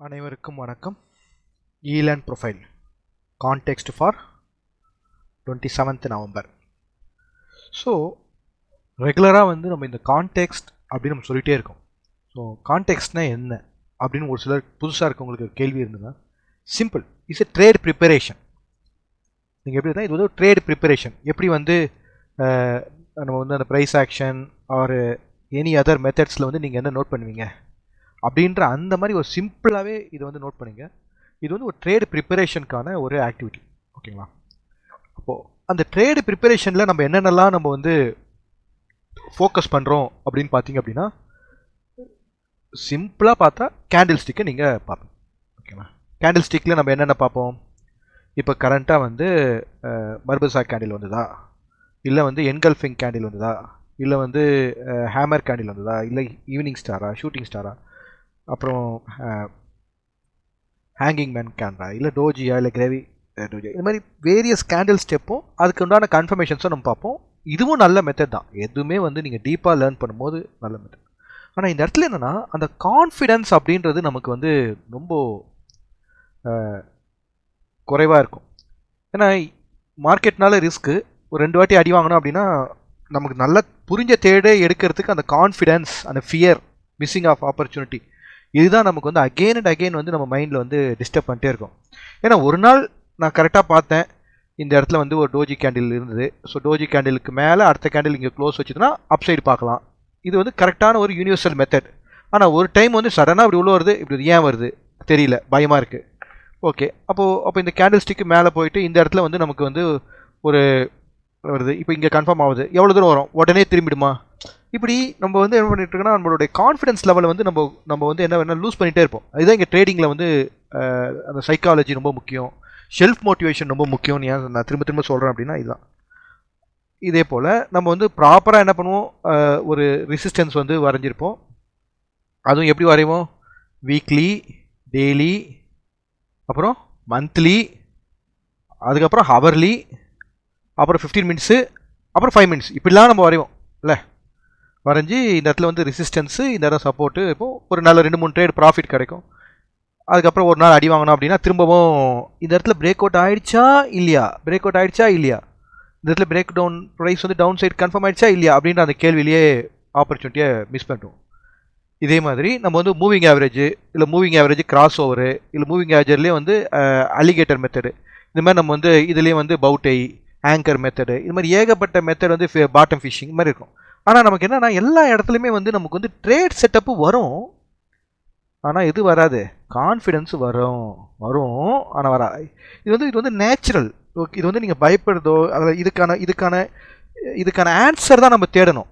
அனைவருக்கும் வணக்கம். Elearn profile context for 27th November. So ரெகுலராக நம்ம இந்த கான்டெக்ஸ்ட் அப்படின்னு நம்ம சொல்லிகிட்டே இருக்கோம். ஸோ கான்டெக்ஸ்ட்னா என்ன அப்படின்னு ஒரு சிலர் புதுசாக இருக்கவங்களுக்கு ஒரு கேள்வி இருந்ததுன்னா, simple, it's a trade preparation. நீங்கள் எப்படி இது ஒரு ட்ரேட் ப்ரிப்பரேஷன். எப்படி நம்ம அந்த price action or any other மெத்தட்ஸில் நீங்கள் என்ன நோட் பண்ணுவீங்க அப்படின்ற அந்த மாதிரி ஒரு சிம்பிளாகவே இது நோட் பண்ணிங்க. இது ஒரு ட்ரேடு ப்ரிப்பரேஷனுக்கான ஒரு ஆக்டிவிட்டி. ஓகேங்களா? அப்போது அந்த ட்ரேடு ப்ரிப்பரேஷனில் நம்ம என்னென்னலாம் நம்ம ஃபோக்கஸ் பண்ணுறோம் அப்படின்னு பார்த்தீங்க அப்படின்னா, சிம்பிளாக பார்த்தா கேண்டில் ஸ்டிக்கை நீங்கள் பார்ப்போம். ஓகேங்களா? கேண்டில் ஸ்டிக்கில் நம்ம என்னென்ன பார்ப்போம்? இப்போ கரண்ட்டாக மர்பசா கேண்டில் வந்ததா, இல்லை என்கல்ஃபிங் கேண்டில் வந்ததா, இல்லை ஹேமர் கேண்டில் வந்ததா, இல்லை ஈவினிங் ஸ்டாரா, ஷூட்டிங் ஸ்டாரா, அப்புறம் ஹேங்கிங் மேன் கேண்டா, இல்லை டோஜியா, இல்லை கிரேவி டோஜியா, இந்த மாதிரி வேரியஸ் கேண்டில் ஸ்டெப்பும் அதுக்கு உண்டான கன்ஃபர்மேஷன்ஸும் நம்ம பார்ப்போம். இதுவும் நல்ல மெத்தட் தான். எதுவுமே நீங்கள் டீப்பாக லேர்ன் பண்ணும்போது நல்ல மெத்தட். ஆனால் இந்த இடத்துல என்னென்னா, அந்த கான்ஃபிடென்ஸ் அப்படின்றது நமக்கு ரொம்ப குறைவாக இருக்கும். ஏன்னா மார்க்கெட்னால ரிஸ்க்கு. ஒரு 2 வாட்டி அடி வாங்கணும் அப்படின்னா நமக்கு நல்லா புரிஞ்ச தேடே எடுக்கிறதுக்கு அந்த கான்ஃபிடென்ஸ், அந்த ஃபியர், மிஸ்ஸிங் ஆஃப் ஆப்பர்ச்சுனிட்டி, இதுதான் நமக்கு அகெயின் அண்ட் அகெயின் நம்ம மைண்டில் டிஸ்டர்ப் பண்ணிட்டே இருக்கும். ஏன்னா ஒரு நாள் நான் கரெக்டாக பார்த்தேன், இந்த இடத்துல ஒரு டோஜி கேண்டில் இருந்தது. ஸோ டோஜி கேண்டிலுக்கு மேலே அடுத்த கேண்டில் இங்கே க்ளோஸ் வச்சுதுன்னா அப் சைடு பார்க்கலாம். இது கரெக்டான ஒரு யூனிவர்சல் மெத்தட். ஆனால் ஒரு டைம் சடனாக இப்படி உள்ள வருது. இப்படி ஏன் வருது தெரியல, பயமாக இருக்குது. ஓகே, அப்போ இந்த கேண்டில் ஸ்டிக்கு மேலே போயிட்டு இந்த இடத்துல நமக்கு ஒரு வருது. இப்போ இங்கே கன்ஃபார்ம் ஆகுது. எவ்வளோ தூரம் வரும், உடனே திரும்பிடுமா? இப்படி நம்ம என்ன பண்ணிட்டு இருக்கோம்னா, நம்மளுடைய கான்ஃபிடன்ஸ் லெவலை நம்ம என்ன வேணால் லூஸ் பண்ணிகிட்டே இருப்போம். அதுதான் இங்கே ட்ரேடிங்கில் அந்த சைக்காலஜி ரொம்ப முக்கியம், செல்ஃப் மோட்டிவேஷன் ரொம்ப முக்கியம். நான் திரும்ப திரும்ப சொல்கிறேன் அப்படின்னா இதுதான். இதே போல் நம்ம ப்ராப்பராக என்ன பண்ணுவோம், ஒரு ரெசிஸ்டன்ஸ் வரைஞ்சிருப்போம். அதுவும் எப்படி வரைவோம்? வீக்லி, டெய்லி, அப்புறம் மந்த்லி, அதுக்கப்புறம் ஹவர்லி, அப்புறம் 15 மினிட்ஸு, அப்புறம் 5 மினிட்ஸ், இப்படிலாம் நம்ம வரைவோம் இல்லை? வரைஞ்சி இந்த இடத்துல ரெசிஸ்டன்ஸு, இந்த இடம் சப்போர்ட்டு. இப்போது ஒரு நல்ல 2-3 ட்ரேட் ப்ராஃபிட் கிடைக்கும். அதுக்கப்புறம் ஒரு நாள் அடி வாங்கணும் அப்படின்னா திரும்பவும் இந்த இடத்துல பிரேக் அவுட் ஆகிடுச்சா இல்லையா, பிரேக் அவுட் ஆகிடுச்சா இல்லையா, இந்த இடத்துல break down price down side confirm ஆகிடுச்சா இல்லையா அப்படின்ற அந்த கேள்வியிலேயே ஆப்பர்ச்சுனிட்டியை மிஸ் பண்ணுறோம். இதே மாதிரி நம்ம மூவிங் ஆவரேஜ், இல்லை மூவிங் ஆவரேஜ் கிராஸ் ஓவரு, இல்லை மூவிங் ஆவரேஜ்லேயே அலிகேட்டர் மெத்தடு, இந்த மாதிரி நம்ம இதுலேயே பவுட்டை, ஆங்கர் மெத்தடு, இது மாதிரி ஏகப்பட்ட மெத்தட் பாட்டம் ஃபிஷிங் மாதிரி இருக்கும். ஆனால் நமக்கு என்னன்னா, எல்லா இடத்துலையுமே நமக்கு ட்ரேட் செட்டப்பு வரும். ஆனால் இது வராது, கான்ஃபிடென்ஸ் வரும். ஆனால் வராது. இது நேச்சுரல். ஓகே, இது நீங்கள் பயப்படுறதோ, அதில் இதுக்கான ஆன்சர் தான் நம்ம தேடணும்.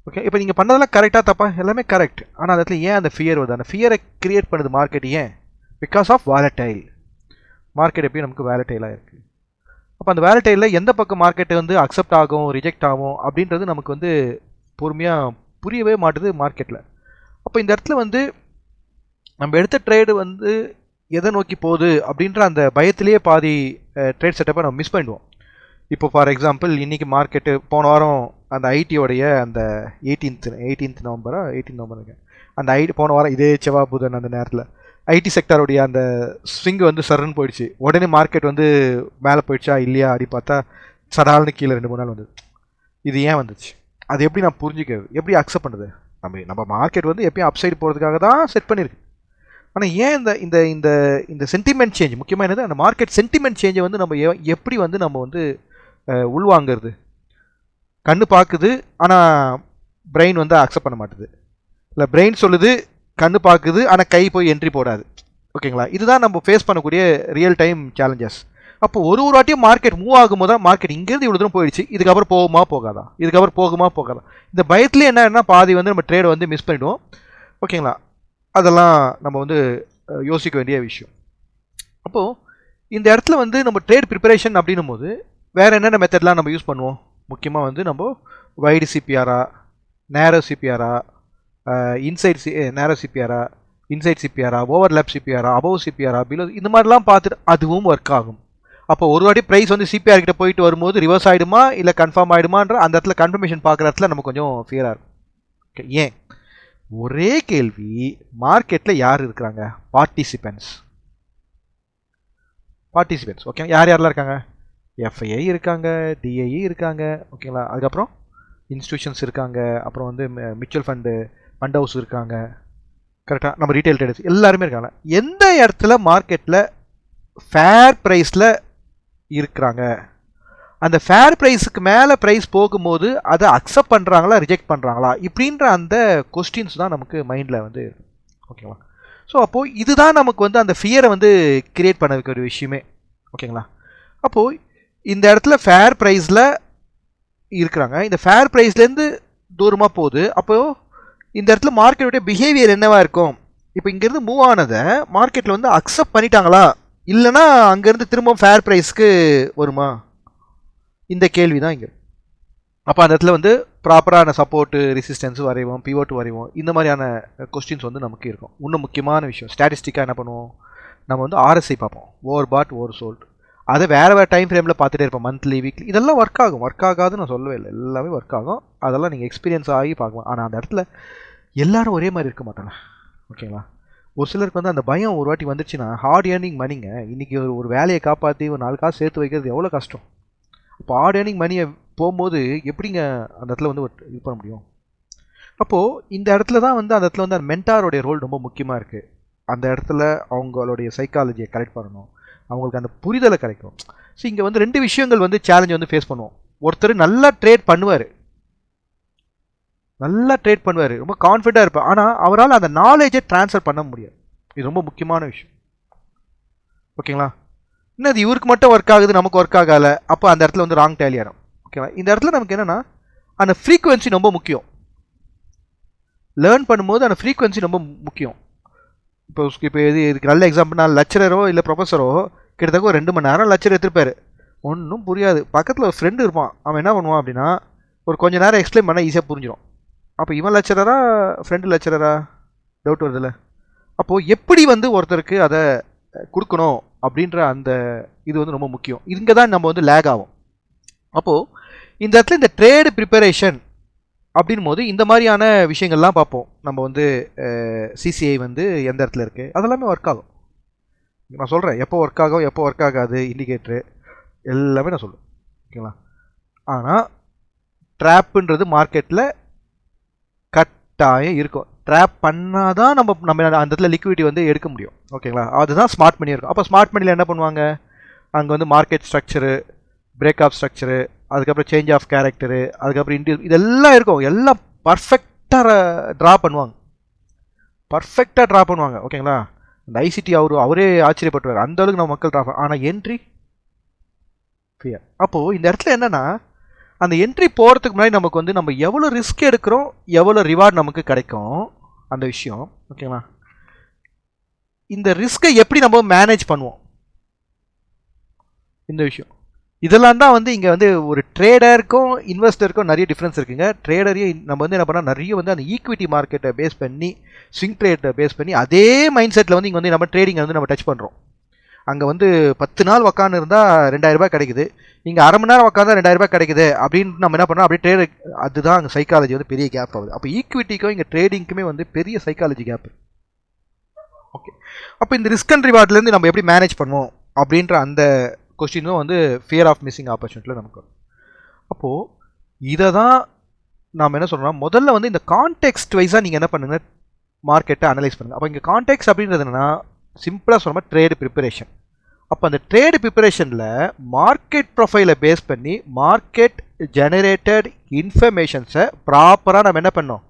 ஓகே, இப்போ நீங்கள் பண்ணதெல்லாம் கரெக்டாக தப்பா? எல்லாமே கரெக்ட். ஆனால் அந்த இடத்துல ஏன் அந்த ஃபியர் வருது? அந்த ஃபியரை கிரியேட் பண்ணுது மார்க்கெட். ஏன்? Because of volatile. மார்க்கெட் எப்பயும் நமக்கு வாலட்டைலாக இருக்குது. அப்போ அந்த வேலட்டைலில் எந்த பக்கம் மார்க்கெட்டு அக்செப்ட் ஆகும், ரிஜெக்ட் ஆகும் அப்படின்றது நமக்கு பொறுமையாக புரியவே மாட்டுது மார்க்கெட்டில். அப்போ இந்த இடத்துல நம்ம எடுத்த ட்ரேடு எதை நோக்கி போகுது அப்படின்ற அந்த பயத்திலேயே பாதி ட்ரேட் செட்டப்பை நம்ம மிஸ் பண்ணிடுவோம். இப்போ ஃபார் எக்ஸாம்பிள், இன்றைக்கி மார்க்கெட்டு போன வாரம் அந்த ஐடியோடைய அந்த 18th நவம்பர் அந்த போன வாரம் இதே செவ்வாய் புதன் அந்த நேரத்தில் ஐடி செக்டருடைய அந்த ஸ்விங் சரன்னு போயிடுச்சு. உடனே மார்க்கெட் மேலே போயிடுச்சா இல்லையா அப்படி பார்த்தா சடால்னு கீழே 2-3 நாள் வந்தது. இது ஏன் வந்துச்சு? அது எப்படி நான் புரிஞ்சுக்கிறது, எப்படி அக்செப்ட் பண்ணுறது? நம்ம மார்க்கெட் எப்பயும் அப்சைடு போகிறதுக்காக தான் செட் பண்ணியிருக்கு. ஆனால் ஏன் இந்த இந்த இந்த சென்டிமெண்ட் சேஞ்ச், முக்கியமாக என்னது, அந்த மார்க்கெட் சென்டிமெண்ட் சேஞ்சை நம்ம எப்படி நம்ம உள்வாங்கிறது? கண்ணு பார்க்குது, ஆனால் பிரெயின் அக்செப்ட் பண்ண மாட்டுது. இல்லை, பிரெயின் சொல்லுது, கண்ணு பார்க்குது, ஆனால் கை போய் என்ட்ரி போடாது. ஓகேங்களா? இதுதான் நம்ம ஃபேஸ் பண்ணக்கூடிய ரியல் டைம் சேலஞ்சஸ். அப்போ ஒரு வாட்டியும் மார்க்கெட் மூவ் ஆகும்போது தான் மார்க்கெட் இங்கேருந்து இவ்வளோ தூரம் போயிடுச்சு, இதுக்கப்புறம் போகுமா போகாதா, இதுக்கப்புறம் போகுமா போகாதா, இந்த பயத்துலேயே என்ன பாதி நம்ம ட்ரேடை மிஸ் பண்ணிவிடுவோம். ஓகேங்களா? அதெல்லாம் நம்ம யோசிக்க வேண்டிய விஷயம். அப்போது இந்த இடத்துல நம்ம ட்ரேட் ப்ரிப்பரேஷன் அப்படின்னும் போது வேறு என்னென்ன மெத்தட்லாம் நம்ம யூஸ் பண்ணுவோம்? முக்கியமாக நம்ம வைடு சிபிஆரா, நேரோ சிபிஆரா, நேரோ சிபிஆரா, இன்சைட் சிபிஆரா, ஓவர்லேப் சிபிஆரா, அபவ் சிபிஆரா, பிலோ, இந்த மாதிரிலாம் பார்த்துட்டு அதுவும் ஒர்க் ஆகும். அப்போ ஒரு வாட்டி ப்ரைஸ் சிபிஆர் கிட்ட போயிட்டு வரும்போது ரிவர்ஸ் ஆகிடுமா இல்லை கன்ஃபார்ம் ஆகிடுமான்ற அந்த இடத்துல கன்ஃபர்மேஷன் பார்க்குற இடத்துல நம்ம கொஞ்சம் ஃபியராக இருக்கும். ஓகே, ஏன்? ஒரே கேள்வி, மார்க்கெட்டில் யார் இருக்கிறாங்க? பார்ட்டிசிபென்ட்ஸ். ஓகே, யார் யாரெல்லாம் இருக்காங்க? எஃப்ஐஐ இருக்காங்க, டிஐஇ இருக்காங்க, ஓகேங்களா. அதுக்கப்புறம் இன்ஸ்டியூஷன்ஸ் இருக்காங்க, அப்புறம் வந்து மியூச்சுவல் ஃபண்ட் ஹவுஸ் இருக்காங்க, கரெக்டாக. நம்ம ரீட்டைல் ட்ரேடர்ஸ் எல்லாருமே இருக்காங்க. எந்த இடத்துல மார்க்கெட்டில் ஃபேர் ப்ரைஸில் இருக்கிறாங்க, அந்த ஃபேர் ப்ரைஸுக்கு மேலே ப்ரைஸ் போகும்போது அதை அக்செப்ட் பண்ணுறாங்களா, ரிஜெக்ட் பண்ணுறாங்களா, இப்படின்ற அந்த கொஸ்டின்ஸ் தான் நமக்கு மைண்டில் வந்து, ஓகேங்களா. ஸோ அப்போது இதுதான் நமக்கு வந்து அந்த ஃபியரை வந்து கிரியேட் பண்ண வைக்கிற ஒரு விஷயமே, ஓகேங்களா. அப்போது இந்த இடத்துல ஃபேர் ப்ரைஸில் இருக்கிறாங்க, இந்த ஃபேர் ப்ரைஸ்லேருந்து தூரமாக போகுது. அப்போது இந்த இடத்துல மார்க்கெட்டுடைய பிஹேவியர் என்னவாக இருக்கும்? இப்போ இங்கேருந்து மூவ் ஆனதை மார்க்கெட்டில் வந்து அக்செப்ட் பண்ணிட்டாங்களா, இல்லைனா அங்கேருந்து திரும்ப ஃபேர் ப்ரைஸ்க்கு வருமா? இந்த கேள்வி தான் இங்கே. அப்போ அந்த இடத்துல வந்து ப்ராப்பரான சப்போர்ட்டு, ரெசிஸ்டன்ஸு வரைவோம், பிவோட்டு வரைவோம், இந்த மாதிரியான கொஸ்டின்ஸ் வந்து நமக்கு இருக்கும். இன்னும் முக்கியமான விஷயம், ஸ்டாட்டிஸ்டிக்காக என்ன பண்ணுவோம், நம்ம வந்து ஆர்எஸ்ஐ பார்ப்போம், ஓவர் பாட் ஓவர் சோல்ட். அதை வேறு டைம் ஃப்ரேமில் பார்த்துட்டே இருப்போம், மந்த்லி, வீக்லி. இதெல்லாம் ஒர்க் ஆகும், ஒர்க் ஆகாதுன்னு நான் சொல்லவே இல்லை, எல்லாமே ஒர்க் ஆகும். அதெல்லாம் நீங்கள் எக்ஸ்பீரியன்ஸ் ஆகி பார்க்கலாம். ஆனால் அந்த இடத்துல எல்லோரும் ஒரே மாதிரி இருக்க மாட்டாங்க, ஓகேங்களா. ஒரு சிலருக்கு வந்து அந்த பயம் ஒரு வாட்டி வந்துச்சுன்னா, ஹார்ட் ஏர்னிங் மணிங்க, இன்றைக்கி ஒரு வேலையை காப்பாற்றி ஒரு 4 காசு சேர்த்து வைக்கிறது எவ்வளோ கஷ்டம். இப்போ ஹார்ட் ஏர்னிங் மணியை போகும்போது எப்படிங்க அந்த இடத்துல வந்து இது பண்ண முடியும்? அப்போது இந்த இடத்துல தான் வந்து அந்த இடத்துல வந்து அந்த மென்டாரோடைய ரோல் ரொம்ப முக்கியமாக இருக்குது. அந்த இடத்துல அவங்களுடைய சைக்காலஜியை கரெக்ட் பண்ணணும், அவங்களுக்கு அந்த புரிதலை கிடைக்கும். ஸோ இங்கே வந்து 2 விஷயங்கள் வந்து சேலஞ்ச் வந்து ஃபேஸ் பண்ணுவோம். ஒருத்தர் நல்லா ட்ரேட் பண்ணுவார், ரொம்ப கான்ஃபிடென்ட்டாக இருப்பார், ஆனால் அவரால் அந்த நாலேஜை ட்ரான்ஸ்ஃபர் பண்ண முடியாது. இது ரொம்ப முக்கியமான விஷயம், ஓகேங்களா. இன்னும் அது இவருக்கு மட்டும் ஒர்க் ஆகுது, நமக்கு ஒர்க் ஆகலை, அப்போ அந்த இடத்துல வந்து ராங் டேலி ஆகும், ஓகேவா. இந்த இடத்துல நமக்கு என்னென்னா அந்த ஃப்ரீக்குவென்சி ரொம்ப முக்கியம். லேர்ன் பண்ணும்போது அந்த ஃப்ரீக்குவென்சி ரொம்ப முக்கியம். இப்போ இதுக்கு நல்ல எக்ஸாம்பிள், நான் லெக்சரரோ இல்லை ப்ரொஃபஸரோ கிட்டத்தட்ட ஒரு 2 மணி நேரம் லெக்சர் எடுத்துருப்பாரு, ஒன்றும் புரியாது. பக்கத்தில் ஒரு ஃப்ரெண்டு இருப்பான், அவன் என்ன பண்ணுவான் அப்படின்னா ஒரு கொஞ்சம் நேரம் எக்ஸ்பிளைன் பண்ணால் ஈஸியாக புரிஞ்சிடும். அப்போ இவன் லெக்சரரா ஃப்ரெண்டு லெக்சரரா டவுட் வருதில்ல. அப்போது எப்படி வந்து ஒருத்தருக்கு அதை கொடுக்கணும் அப்படின்ற அந்த இது வந்து ரொம்ப முக்கியம். இங்கே தான் நம்ம வந்து லேக் ஆகும். அப்போது இந்த இடத்துல இந்த ட்ரேடு ப்ரிப்பரேஷன் அப்படின் போது இந்த மாதிரியான விஷயங்கள்லாம் பார்ப்போம். நம்ம வந்து சிசிஐ வந்து எந்த இடத்துல இருக்குது, அதெல்லாமே ஒர்க் ஆகும். நான் சொல்கிறேன் எப்போ ஒர்க் ஆகும், எப்போ ஒர்க் ஆகாது, இண்டிகேட்ரு எல்லாமே நான் சொல்லுவேன், ஓகேங்களா. ஆனால் ட்ராப்புன்றது மார்க்கெட்டில் கட்டாயம் இருக்கும். ட்ராப் பண்ணால் தான் நம்ம அந்த இடத்துல லிக்விடிட்டி வந்து எடுக்க முடியும், ஓகேங்களா. அதுதான் ஸ்மார்ட் மணி இருக்கும். அப்போ ஸ்மார்ட் மணியில் என்ன பண்ணுவாங்க, அங்கே வந்து market structure, break of structure, அதுக்கப்புறம் சேஞ்ச் ஆஃப் கேரக்டரு, அதுக்கப்புறம் இதெல்லாம் இருக்கும். எல்லாம் பர்ஃபெக்டாக ட்ரா பண்ணுவாங்க, ஓகேங்களா. இந்த ஐசிடி அவரே ஆச்சரியப்பட்டுவார், அந்த அளவுக்கு நம்ம மக்கள் ட்ரா பண்ண. ஆனால் என்ட்ரி ஃபியர். அப்போது இந்த இடத்துல என்னென்னா அந்த என்ட்ரி போகிறதுக்கு முன்னாடி நமக்கு வந்து நம்ம எவ்வளோ ரிஸ்க் எடுக்கிறோம், எவ்வளோ ரிவார்டு நமக்கு கிடைக்கும், அந்த விஷயம், ஓகேங்களா. இந்த ரிஸ்க்கை எப்படி நம்ம மேனேஜ் பண்ணுவோம், இந்த விஷயம், இதெல்லாம் தான் வந்து இங்கே வந்து ஒரு ட்ரேடருக்கும் இன்வெஸ்டருக்கும் நிறைய டிஃப்ரென்ஸ் இருக்குங்க. ட்ரேடரையும் நம்ம வந்து என்ன பண்ணால் நிறைய வந்து அந்த ஈக்விட்டி மார்க்கெட்டை பேஸ் பண்ணி, ஸ்விங் ட்ரேட்டை பேஸ் பண்ணி, அதே மைண்ட் செட்டில் வந்து இங்கே வந்து நம்ம ட்ரேடிங்கை வந்து நம்ம டச் பண்ணுறோம். அங்கே வந்து 10 நாள் உக்காந்து இருந்தால் 2000 ரூபாய் கிடைக்குது, இங்கே அரை மணி நேரம் உட்காந்தா 2000 ரூபாய் கிடைக்குது அப்படின்னு நம்ம என்ன பண்ணோம், அப்படியே ட்ரேட். அதுதான் அங்கே சைக்காலஜி வந்து பெரிய கேப் ஆகுது. அப்போ ஈக்விட்டிக்கும் இங்கே ட்ரேடிங்க்குமே வந்து பெரிய சைக்காலஜி கேப். ஓகே, அப்போ இந்த ரிஸ்க் அண்ட் ரிவார்ட்லேருந்து நம்ம எப்படி மேனேஜ் பண்ணுவோம் அப்படின்ற அந்த கொஸ்டினும் வந்து ஃபியர் ஆஃப் மிஸ்ஸிங் ஆப்பர்ச்சுனிட்டியில் நமக்கு வரும். அப்போது இதை தான் நாம் என்ன சொல்கிறோம்னா, முதல்ல வந்து இந்த கான்டெக்ஸ்ட் வைஸாக நீங்கள் என்ன பண்ணுங்கள், மார்க்கெட்டை அனலைஸ் பண்ணுங்கள். அப்போ இங்கே கான்டெக்ஸ்ட் அப்படின்றது என்னென்னா, சிம்பிளாக சொன்னால் ட்ரேடு ப்ரிப்பரேஷன். அப்போ அந்த ட்ரேடு ப்ரிப்பரேஷனில் மார்க்கெட் ப்ரொஃபைலை பேஸ் பண்ணி மார்க்கெட் ஜெனரேட்டட் இன்ஃபர்மேஷன்ஸை ப்ராப்பராக நம்ம என்ன பண்ணோம்,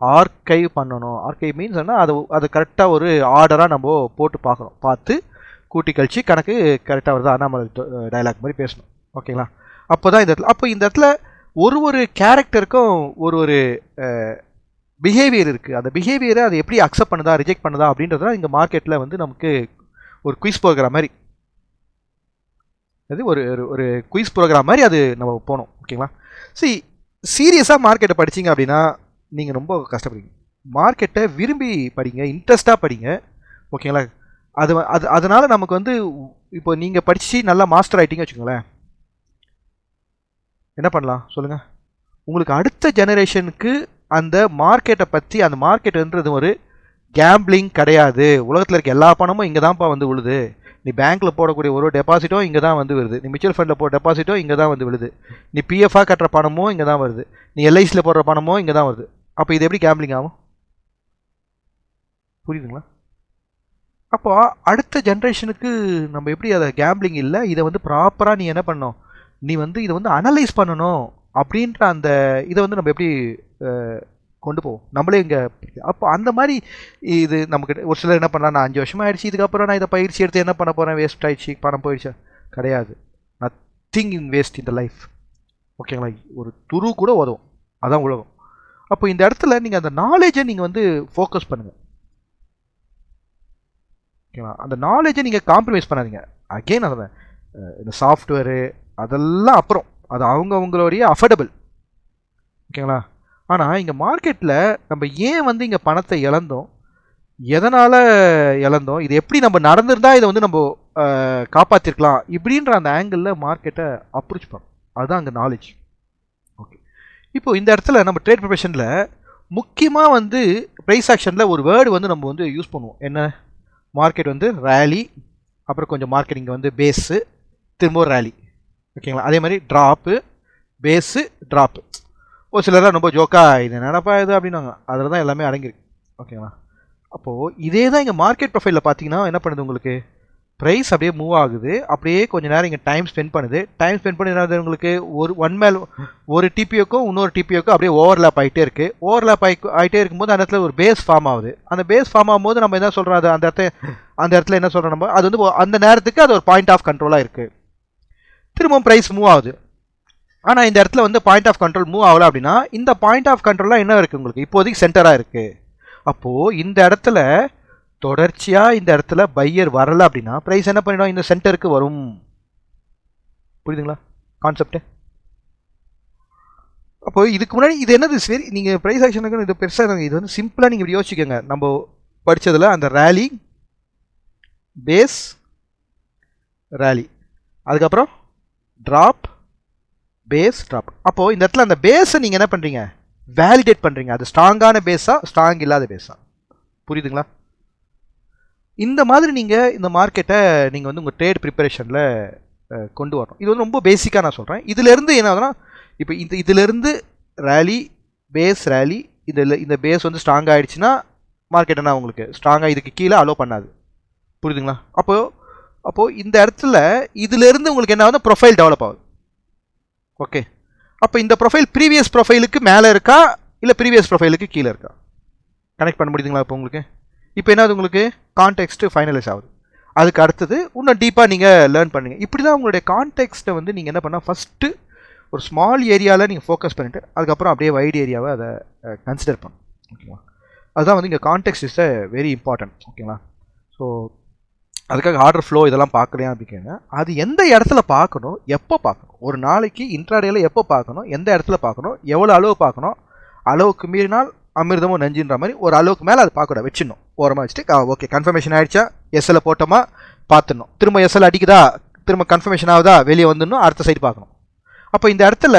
ஆர்கைவ் பண்ணணும். ஆர்கைவ் மீன்ஸ் என்ன, அது கரெக்டாக ஒரு ஆர்டராக நம்ம போட்டு பார்க்கணும், பார்த்து கூட்டி கழிச்சு கணக்கு கரெக்டாக வருது, அண்ணாமலை டைலாக் மாதிரி பேசணும், ஓகேங்களா. அப்போ தான் இந்த இடத்துல, அப்போ இந்த இடத்துல ஒரு கேரக்டருக்கும் ஒரு பிஹேவியர் இருக்குது. அந்த பிஹேவியரை அதை எப்படி அக்செப்ட் பண்ணுதா, ரிஜெக்ட் பண்ணுதா அப்படின்றது தான் இங்கே மார்க்கெட்டில் வந்து நமக்கு ஒரு குயிஸ் ப்ரோக்ராம் மாதிரி, அது ஒரு குயிஸ் ப்ரோக்ராம் மாதிரி அது நம்ம போனோம், ஓகேங்களா. சீரியஸாக மார்க்கெட்டை படிச்சிங்க அப்படின்னா நீங்கள் ரொம்ப கஷ்டப்படுவீங்க. மார்க்கெட்டை விரும்பி படிங்க, இன்ட்ரெஸ்டாக படிங்க, ஓகேங்களா. அதனால் நமக்கு வந்து இப்போ நீங்கள் படித்து நல்லா மாஸ்டர் ஆகிட்டீங்க வச்சுக்கோங்களேன், என்ன பண்ணலாம் சொல்லுங்கள், உங்களுக்கு அடுத்த ஜெனரேஷனுக்கு அந்த மார்க்கெட்டை பற்றி, அந்த மார்க்கெட்டுன்றது ஒரு கேம்பிளிங் கிடையாது. உலகத்தில் இருக்க எல்லா பணமும் இங்கே தான்ப்பா வந்து விழுது. நீ பேங்க்கில் போடக்கூடிய ஒரு டெபாசிட்டும் இங்கே தான் வந்து வருது. நீ மியூச்சுவல் ஃபண்டில் போட டெபாசிட்டும் இங்கே தான் வந்து விழுது. நீ பிஎஃப்ஆ கட்டுற பணமும் இங்கே தான் வருது. நீ எல்ஐசியில் போடுற பணமும் இங்கே தான் வருது. அப்போ இது எப்படி கேம்பிளிங் ஆகும்? புரியுதுங்களா? அப்போ அடுத்த ஜென்ரேஷனுக்கு நம்ம எப்படி அதை கேம்பிளிங் இல்லை, இதை வந்து ப்ராப்பராக நீ என்ன பண்ணணும், நீ வந்து இதை வந்து அனலைஸ் பண்ணணும் அப்படின்ற அந்த இதை வந்து நம்ம எப்படி கொண்டு போவோம் நம்மளே இங்கே. அப்போ அந்த மாதிரி இது நமக்கு ஒரு சிலர் என்ன பண்ணலாம், நான் 5 வருஷமாக ஆயிடுச்சு, இதுக்கப்புறம் நான் இதை பயிற்சி எடுத்து என்ன பண்ண போகிறேன், வேஸ்ட் ஆயிடுச்சு, பணம் போயிடுச்சா? கிடையாது. Nothing in waste in the life. ஓகேங்களா? ஒரு துரு கூட உதவும். அதான் உலகம். அப்போ இந்த இடத்துல நீங்கள் அந்த நாலேஜை நீங்கள் வந்து ஃபோக்கஸ் பண்ணுங்கள். ஓகேங்களா? அந்த நாலேஜை நீங்கள் காம்ப்ரமைஸ் பண்ணாதீங்க. அகெயின் அதான் இந்த சாஃப்ட்வேரு அதெல்லாம் அப்புறம் அது அவங்களுடைய அஃபோர்டபுள். ஓகேங்களா? ஆனால் இங்கே மார்க்கெட்டில் நம்ம ஏன் வந்து இங்கே பணத்தை இழந்தோம், எதனால் இழந்தோம், இது எப்படி நம்ம நடந்திருந்தால் இதை வந்து நம்ம காப்பாற்றிருக்கலாம், இப்படின்ற அந்த ஆங்கிளில் மார்க்கெட்டை அப்ரோச் பண்ணோம். அதுதான் அங்கே நாலேஜ். ஓகே, இப்போது இந்த இடத்துல நம்ம ட்ரேட் ப்ரொஃபஷனில் முக்கியமாக வந்து ப்ரைஸ் ஆக்ஷனில் ஒரு வேர்டு வந்து நம்ம வந்து யூஸ் பண்ணுவோம். என்ன? மார்க்கெட் வந்து ரேலி, அப்புறம் கொஞ்சம் மார்க்கெட் இங்கே வந்து பேஸு, திரும்ப ரேலி. ஓகேங்களா? அதே மாதிரி ட்ராப்பு, பேஸு, ட்ராப்பு. ஒரு சிலர்லாம் ரொம்ப ஜோக்காக இது என்னப்பா இது அப்படின்னாங்க. அதில் தான் எல்லாமே அடங்கியிருக்கு. ஓகேங்களா? அப்போது இதே தான் இங்கே மார்க்கெட் ப்ரொஃபைலில் பார்த்தீங்கன்னா என்ன பண்ணுது, உங்களுக்கு ப்ரைஸ் அப்படியே மூவ் ஆகுது, அப்படியே கொஞ்சம் நேரம் இங்கே டைம் ஸ்பெண்ட் பண்ணுது. டைம் ஸ்பெண்ட் பண்ணி உங்களுக்கு ஒரு டிபிஓக்கும் இன்னொரு டிபிஓக்கும் அப்படியே ஓவர்லேப் ஆகிட்டே இருக்குது. ஓவர்லேப் ஆகிட்டே இருக்கும்போது அந்த இடத்துல ஒரு பேஸ் ஃபார்ம் ஆகுது. அந்த பேஸ் ஃபார்ம் ஆகும்போது நம்ம என்ன சொல்கிறோம், அது அந்த இடத்துல என்ன சொல்கிறோம் நம்ம, அது வந்து அந்த நேரத்துக்கு அது ஒரு பாயிண்ட் ஆஃப் கண்ட்ரோலாக இருக்குது. திரும்பவும் ப்ரைஸ் மூவ் ஆகுது. ஆனால் இந்த இடத்துல வந்து பாயிண்ட் ஆஃப் கண்ட்ரோல் மூவ் ஆகலை அப்படின்னா இந்த பாயிண்ட் ஆஃப் கண்ட்ரோலாக என்ன இருக்குது, உங்களுக்கு இப்போதைக்கு சென்டராக இருக்குது. அப்போது இந்த இடத்துல தொடர்ச்சியாக இந்த இடத்துல பையர் வரலை அப்படின்னா ப்ரைஸ் என்ன பண்ணிடும், இந்த சென்டருக்கு வரும். புரியுதுங்களா கான்செப்ட்? அப்போ இதுக்கு முன்னாடி இது என்னது சரி, நீங்கள் ப்ரைஸ் ஆக்ஷனுக்கு இது பெருசாக இது வந்து சிம்பிளாக நீங்கள் இப்படி யோசிச்சுக்கோங்க. நம்ம படித்ததில் அந்த ரேலி, பேஸ், ரேலி, அதுக்கப்புறம் ட்ராப், பேஸ், ட்ராப். அப்போது இந்த இடத்துல அந்த பேஸை நீங்கள் என்ன பண்ணுறீங்க, வேலிடேட் பண்ணுறீங்க. அது ஸ்ட்ராங்கான பேஸா, ஸ்ட்ராங் இல்லாத பேஸா? புரியுதுங்களா? இந்த மாதிரி நீங்கள் இந்த மார்க்கெட்டை நீங்கள் வந்து உங்கள் ட்ரேட் ப்ரிப்பரேஷனில் கொண்டு வரணும். இது வந்து ரொம்ப பேசிக்காக நான் சொல்கிறேன். இதிலேருந்து என்ன ஆகுதுன்னா, இப்போ இதிலேருந்து ரேலி, பேஸ், ரேலி, இந்த பேஸ் வந்து ஸ்ட்ராங் ஆகிடுச்சுன்னா மார்க்கெட் என்ன உங்களுக்கு ஸ்ட்ராங்காக இதுக்கு கீழே அலோவ் பண்ணாது. புரியுதுங்களா? அப்போது இந்த இடத்துல இதிலேருந்து உங்களுக்கு என்ன ஆகுது, ப்ரொஃபைல் டெவலப் ஆகுது. ஓகே, அப்போ இந்த ப்ரொஃபைல் ப்ரீவியஸ் ப்ரொஃபைலுக்கு மேலே இருக்கா இல்லை ப்ரீவியஸ் ப்ரொஃபைலுக்கு கீழே இருக்கா? கனெக்ட் பண்ண முடியுதுங்களா? இப்போ உங்களுக்கு இப்போ என்னது, உங்களுக்கு கான்டெக்ஸ்ட்டு ஃபைனலைஸ் ஆகுது. அதுக்கு அடுத்தது இன்னும் டீப்பாக நீங்கள் லேர்ன் பண்ணுங்கள். இப்படி தான் உங்களுடைய கான்டெக்ஸ்ட்டை வந்து நீங்கள் என்ன பண்ணால் ஃபஸ்ட்டு ஒரு ஸ்மால் ஏரியாவில் நீங்கள் ஃபோக்கஸ் பண்ணிவிட்டு அதுக்கப்புறம் அப்படியே வைட் ஏரியாவை அதை கன்சிடர் பண்ணணும். ஓகேங்களா? அதுதான் வந்து இங்கே கான்டெக்ஸ்ட் இஸ் வெரி இம்பார்ட்டன்ட். ஓகேங்களா? ஸோ அதுக்காக ஆர்டர் ஃப்ளோ இதெல்லாம் பார்க்கலையா அப்படிங்க, அது எந்த இடத்துல பார்க்கணும், எப்போ பார்க்கணும், ஒரு நாளைக்கு இன்ட்ராடேல எப்போ பார்க்கணும், எந்த இடத்துல பார்க்கணும், எவ்வளோ அளவு பார்க்கணும், அளவுக்கு மீறினால் அமிர்தமும் நஞ்சுன்ற மாதிரி ஒரு அளவுக்கு மேலே அது பார்க்கக்கூடாது, வச்சிடணும், ஓரமாக வச்சுட்டு ஓகே கன்ஃபர்மேஷன் ஆகிடுச்சா, எஸ்எல்ல போட்டோமா பார்த்துடணும், திரும்ப எஸ்எல் அடிக்குதா, திரும்ப கன்ஃபர்மேஷன் ஆகுதா, வெளியே வந்துடணும், அடுத்த சைடு பார்க்கணும். அப்போ இந்த இடத்துல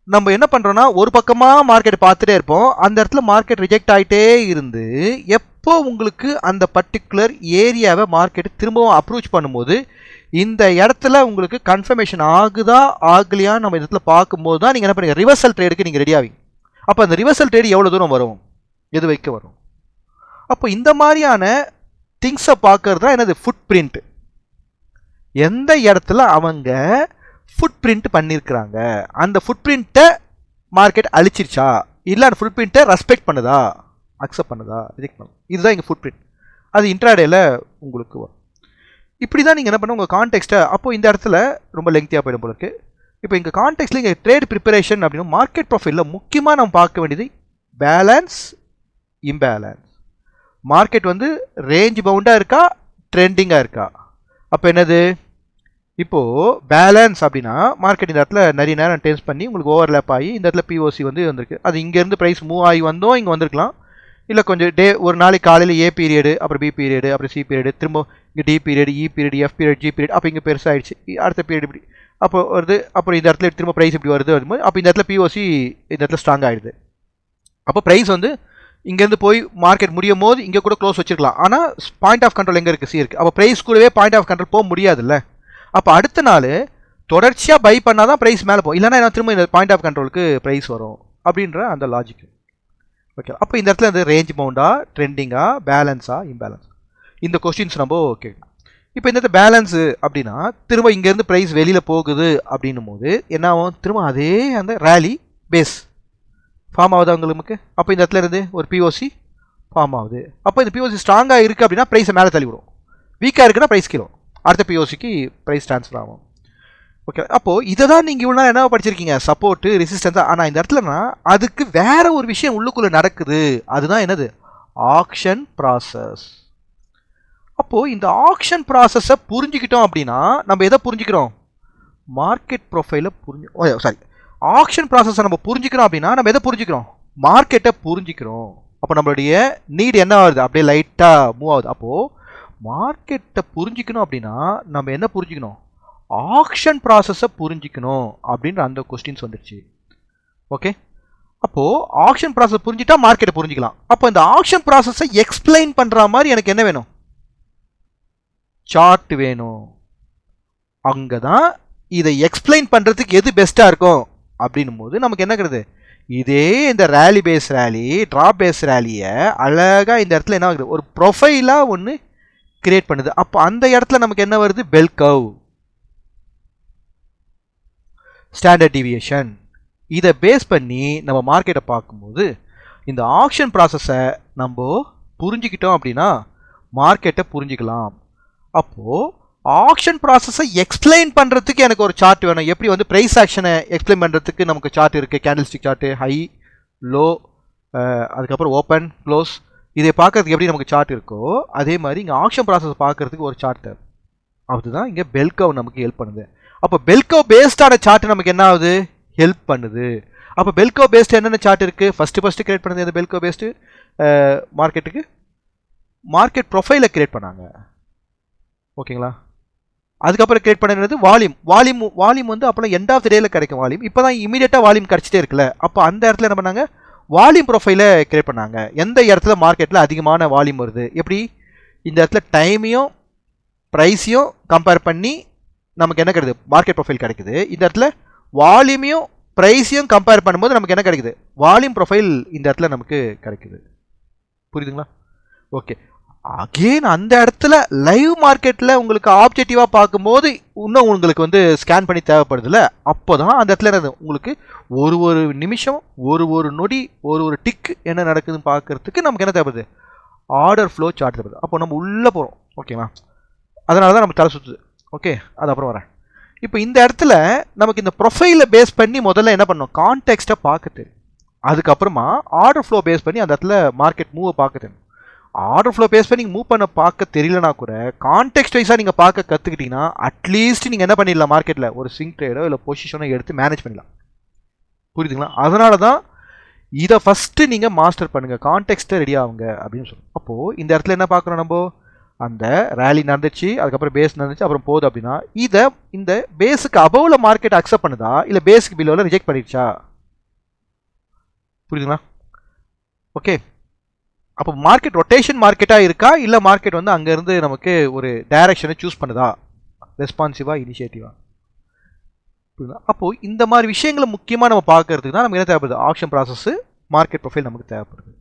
நம்ம என்ன பண்ணுறோன்னா ஒரு பக்கமாக மார்க்கெட் பார்த்துட்டே இருப்போம். அந்த இடத்துல மார்க்கெட் ரிஜெக்ட் ஆகிட்டே இருந்து எப்போ உங்களுக்கு அந்த பர்டிகுலர் ஏரியாவை மார்க்கெட் திரும்பவும் அப்ரோச் பண்ணும்போது இந்த இடத்துல உங்களுக்கு கன்ஃபர்மேஷன் ஆகுதா ஆகலையான்னு நம்ம இடத்துல பார்க்கும்போது தான் நீங்கள் என்ன பண்ணுங்க, ரிவர்சல் ட்ரேடுக்கு நீங்கள் ரெடி ஆவீங்க. அப்போ அந்த ரிவர்சல் ட்ரேடு எவ்வளோ தூரம் வரும், எது வைக்க வரும். அப்போ இந்த மாதிரியான திங்ஸை பார்க்கறது தான் என்னது, ஃபுட் பிரிண்ட். எந்த இடத்துல அவங்க ஃபுட் பிரிண்ட் பண்ணியிருக்கிறாங்க, அந்த ஃபுட் பிரிண்ட்டை மார்க்கெட் அழிச்சிருச்சா, இல்லை அந்த ஃபுட் பிரிண்ட்டை ரெஸ்பெக்ட் பண்ணுதா, அக்செப்ட் பண்ணுதா, ரிஜெக்ட் பண்ணுதா, இதுதான் இங்கே ஃபுட் பிரிண்ட். அது இன்ட்ராடேல உங்களுக்கு வரும். இப்படி தான் நீங்கள் என்ன பண்ண உங்கள் கான்டெக்ஸ்ட்டை. அப்போது இந்த இடத்துல ரொம்ப லெங்க்த்தியாக போயிடும் போல இருக்குது. இப்போ இங்கே கான்டெக்ஸ்ட்டில் இங்கே ட்ரேட் ப்ரிப்பரேஷன் அப்படின்னா மார்க்கெட் ப்ரொஃபைலில் முக்கியமாக நம்ம பார்க்க வேண்டியது பேலன்ஸ், இம்பேலன்ஸ். மார்க்கெட் வந்து ரேஞ்ச் பவுண்டாக இருக்கா, ட்ரெண்டிங்காக இருக்கா. அப்போ என்னது, இப்போது பேலன்ஸ் அப்படின்னா மார்க்கெட் இந்த இடத்துல நிறைய நேரம் டென்ஸ் பண்ணி உங்களுக்கு ஓவர்லேப் ஆகி இந்த இடத்துல பிஓசி வந்து வந்திருக்கு. அது இங்கேருந்து ப்ரைஸ் மூவ் ஆகி வந்தோம் இங்கே வந்திருக்கலாம், இல்லை கொஞ்சம் ஒரு நாளைக்கு காலையில் ஏ பீரியடு, அப்புறம் பி பீரியடு, அப்புறம் சி பீரியடு, திரும்ப இங்கே D period, E period, F period, G period, அப்போ இங்கே பெருசாகிடுச்சு, அடுத்த பீரியட் இப்படி அப்போ வருது. அப்புறம் இந்த இடத்துல திரும்ப ப்ரைஸ் இப்படி வருது வரும்போது அப்போ இந்த இடத்துல பிஓசி இந்த இடத்துல ஸ்ட்ராங் ஆகிடுது. அப்போ ப்ரைஸ் வந்து இங்கேருந்து போய் மார்க்கெட் முடியும் போது இங்கே கூட க்ளோஸ் வச்சிருக்கலாம். ஆனால் பாயிண்ட் ஆஃப் கண்ட்ரோல் எங்கே இருக்குது? சி இருக்குது. அப்போ ப்ரைஸ் கூடவே பாயிண்ட் ஆஃப் கண்ட்ரோல் போக முடியாதுல்ல. அப்போ அடுத்த நாள் தொடர்ச்சியாக பை பண்ணால் தான் ப்ரைஸ் மேலே போகும், இல்லைனா என்ன திரும்ப இந்த பாயிண்ட் ஆஃப் கண்ட்ரோலுக்கு ப்ரைஸ் வரும் அப்படின்ற அந்த லாஜிக். ஓகே, அப்போ இந்த இடத்துல இந்த ரேஞ்ச் பவுண்டா, ட்ரெண்டிங்கா, பேலன்ஸா, இம்பேலன்ஸ், இந்த கொஸ்டின்ஸ் நம்ம கேட்கணும். இப்போ இந்த பேலன்ஸு அப்படின்னா திரும்ப இங்கேருந்து ப்ரைஸ் வெளியில் போகுது அப்படின்னும் போது என்ன ஆகும்? திரும்ப அதே அந்த ரேலி பேஸ் ஃபார்ம் ஆகுது உங்களுக்கு. அப்போ இந்த இடத்துல இருந்து ஒரு பிஓசி ஃபார்ம் ஆகுது. அப்போ இந்த பிஓசி ஸ்ட்ராங்காக இருக்குது அப்படின்னா ப்ரைஸை மேலே தள்ளிவிடும், வீக்காக இருக்குன்னா ப்ரைஸ் கீழே அடுத்த பிஓசிக்கு ப்ரைஸ் ட்ரான்ஸ்ஃபர் ஆகும். ஓகே, அப்போது இதை தான் நீங்கள் இவ்வளோ என்ன படிச்சிருக்கீங்க, சப்போர்ட்டு, ரெசிஸ்டன்ஸாக. ஆனால் இந்த இடத்துலனா அதுக்கு வேற ஒரு விஷயம் உள்ளுக்குள்ளே நடக்குது. அதுதான் என்னது? Action process. அப்போது இந்த ஆக்ஷன் ப்ராசஸை புரிஞ்சுக்கிட்டோம் அப்படின்னா நம்ம எதை புரிஞ்சுக்கிறோம்? மார்க்கெட் ப்ரொஃபைலை ஆக்ஷன் ப்ராசஸை நம்ம புரிஞ்சுக்கிறோம் அப்படின்னா நம்ம எதை புரிஞ்சுக்கிறோம்? மார்க்கெட்டை புரிஞ்சுக்கிறோம். அப்போ நம்மளுடைய நீட் என்ன ஆகுது? அப்படியே லைட்டாக மூவ் ஆகுது. அப்போது மார்க்கெட்டை புரிஞ்சிக்கணும் அப்படின்னா நம்ம என்ன புரிஞ்சுக்கணும்? ஆக்ஷன் ப்ராசஸை புரிஞ்சிக்கணும் அப்படின்ற அந்த கொஸ்டின்ஸ் வந்துடுச்சு. ஓகே, அப்போது ஆக்ஷன் ப்ராசஸ் புரிஞ்சிட்டா மார்க்கெட்டை புரிஞ்சிக்கலாம். அப்போ இந்த ஆக்ஷன் ப்ராசஸை எக்ஸ்பிளைன் பண்ணுற மாதிரி எனக்கு என்ன வேணும்? சார்ட் வேணும். அங்கே தான் இதை எக்ஸ்பிளைன் பண்ணுறதுக்கு எது பெஸ்ட்டாக இருக்கும் அப்படின்னும் போது நமக்கு என்ன கிடையாது? இதே இந்த rally base rally, drop base ரேலியை அழகாக இந்த இடத்துல என்ன ஆகுது? ஒரு ப்ரொஃபைலாக ஒன்று கிரியேட் பண்ணுது. அப்போ அந்த இடத்துல நமக்கு என்ன வருது? Bell curve, standard deviation. இதை பேஸ் பண்ணி நம்ம மார்க்கெட்டை பார்க்கும்போது இந்த ஆக்ஷன் ப்ராசஸை நம்ம புரிஞ்சுக்கிட்டோம் அப்படின்னா மார்க்கெட்டை புரிஞ்சுக்கலாம். அப்போது ஆக்ஷன் ப்ராசஸை எக்ஸ்பிளைன் பண்ணுறதுக்கு எனக்கு ஒரு சார்ட் வேணும். எப்படி வந்து ப்ரைஸ் ஆக்ஷனை எக்ஸ்பிளைன் பண்ணுறதுக்கு நமக்கு சார்ட் இருக்குது, கேண்டில்ஸ்டிக் சார்ட்டு, ஹை, லோ, அதுக்கப்புறம் ஓப்பன், க்ளோஸ். இதை பார்க்கறதுக்கு எப்படி நமக்கு சார்ட் இருக்கோ அதே மாதிரி இங்கே ஆக்ஷன் ப்ராசஸ் பார்க்கறதுக்கு ஒரு சார்ட் தேவை. அதுதான் இங்கே பெல் கர்வ் நமக்கு ஹெல்ப் பண்ணுது. அப்போ பெல் கர்வ் பேஸ்டான சார்ட் நமக்கு என்ன ஆகுது? ஹெல்ப் பண்ணுது. அப்போ பெல் கர்வ் பேஸ்ட் என்னென்ன சார்ட் இருக்குது? ஃபஸ்ட்டு கிரியேட் பண்ணது இந்த பெல் கர்வ் பேஸ்ட்டு மார்க்கெட்டுக்கு மார்க்கெட் ப்ரொஃபைலை கிரியேட் பண்ணாங்க. ஓகேங்களா? அதுக்கப்புறம் கிரியேட் பண்ணுறது வால்யூம் வந்து அப்போலாம் எண்ட் ஆஃப் த டேல கிடைக்கும் வால்யூம். இப்போ தான் இமீடியட்டாக வால்யூம் கிடச்சிட்டே இருக்குல்ல. அப்போ அந்த இடத்துல என்ன பண்ணாங்க? வால்யூம் ப்ரொஃபைலை கிரியேட் பண்ணாங்க. எந்த இடத்துல மார்க்கெட்டில் அதிகமான வால்யூம் வருது? எப்படி இந்த இடத்துல டைமையும் ப்ரைஸையும் கம்பேர் பண்ணி நமக்கு என்ன கிடைக்குது? மார்க்கெட் ப்ரொஃபைல் கிடைக்குது. இந்த இடத்துல வால்யூமையும் ப்ரைஸையும் கம்பேர் பண்ணும்போது நமக்கு என்ன கிடைக்குது? வால்யூம் ப்ரொஃபைல் இந்த இடத்துல நமக்கு கிடைக்குது. புரியுதுங்களா? ஓகே, அகெயின் அந்த இடத்துல லைவ் மார்க்கெட்டில் உங்களுக்கு ஆப்ஜெக்டிவாக பார்க்கும்போது இன்னும் உங்களுக்கு வந்து ஸ்கேன் பண்ணி தேவைப்படுதுல்ல. அப்போ தான் அந்த இடத்துல உங்களுக்கு ஒரு நிமிஷம், ஒரு நொடி, ஒரு டிக் என்ன நடக்குதுன்னு பார்க்கறதுக்கு நமக்கு என்ன தேவைப்படுது? ஆர்டர் ஃப்ளோ சார்ட் தேவைப்படுது. அப்போ நம்ம உள்ளே போகிறோம். ஓகேவா? அதனால தான் நம்ம தலை சுற்றுது. ஓகே, அது அப்புறம் வரேன். இப்போ இந்த இடத்துல நமக்கு இந்த ப்ரொஃபைலை பேஸ் பண்ணி முதல்ல என்ன பண்ணணும்? கான்டெக்ஸ்ட்டை பார்க்க தெரியும். அதுக்கப்புறமா ஆர்டர் ஃப்ளோ பேஸ் பண்ணி அந்த இடத்துல மார்க்கெட் மூவை பார்க்க தெரியும். ஆர்டர் ஃப்ளோ பேஸ் பண்ணி மூவ் பண்ண பார்க்க தெரியலனா கூட கான்டெக்ஸ்ட் வைஸாக நீங்கள் பார்க்க கற்றுக்கிட்டீங்கன்னா அட்லீஸ்ட் நீங்கள் என்ன பண்ணிடலாம்? மார்க்கெட்டில் ஒரு ஸ்விங் ட்ரேடோ இல்லை பொசிஷனோ எடுத்து மேனேஜ் பண்ணிடலாம். புரியுதுங்களா? அதனால தான் இதை ஃபஸ்ட்டு நீங்கள் மாஸ்டர் பண்ணுங்கள், கான்டெக்ஸ்ட்டை ரெடி ஆகுங்க அப்படின்னு சொல்லுவோம். அப்போது இந்த இடத்துல என்ன பார்க்குறோம்? நம்ம அந்த ரேலி நடந்துச்சு, அதுக்கப்புறம் பேஸ் நடந்துச்சு, அப்புறம் போகுது அப்படின்னா இதை இந்த பேஸுக்கு அபோவில் மார்க்கெட் அக்செப்ட் பண்ணுதா இல்லை பேஸுக்கு பிலோவில் ரிஜெக்ட் பண்ணிடுச்சா? புரியுதுங்களா? ஓகே, அப்போ மார்க்கெட் ரொட்டேஷன் மார்க்கெட்டாக இருக்கா இல்லை மார்க்கெட் வந்து அங்கேருந்து நமக்கு ஒரு டைரக்ஷனை சூஸ் பண்ணுதா? ரெஸ்பான்சிவாக, இனிஷியேட்டிவாக? புரியுதா? அப்போது இந்த மாதிரி விஷயங்களை முக்கியமாக நம்ம பார்க்கறதுக்கு தான் நமக்கு என்ன தேவைப்படுது? ஆக்ஷன் ப்ராசஸ்ஸு, மார்க்கெட் ப்ரொஃபைல் நமக்கு தேவைப்படுது.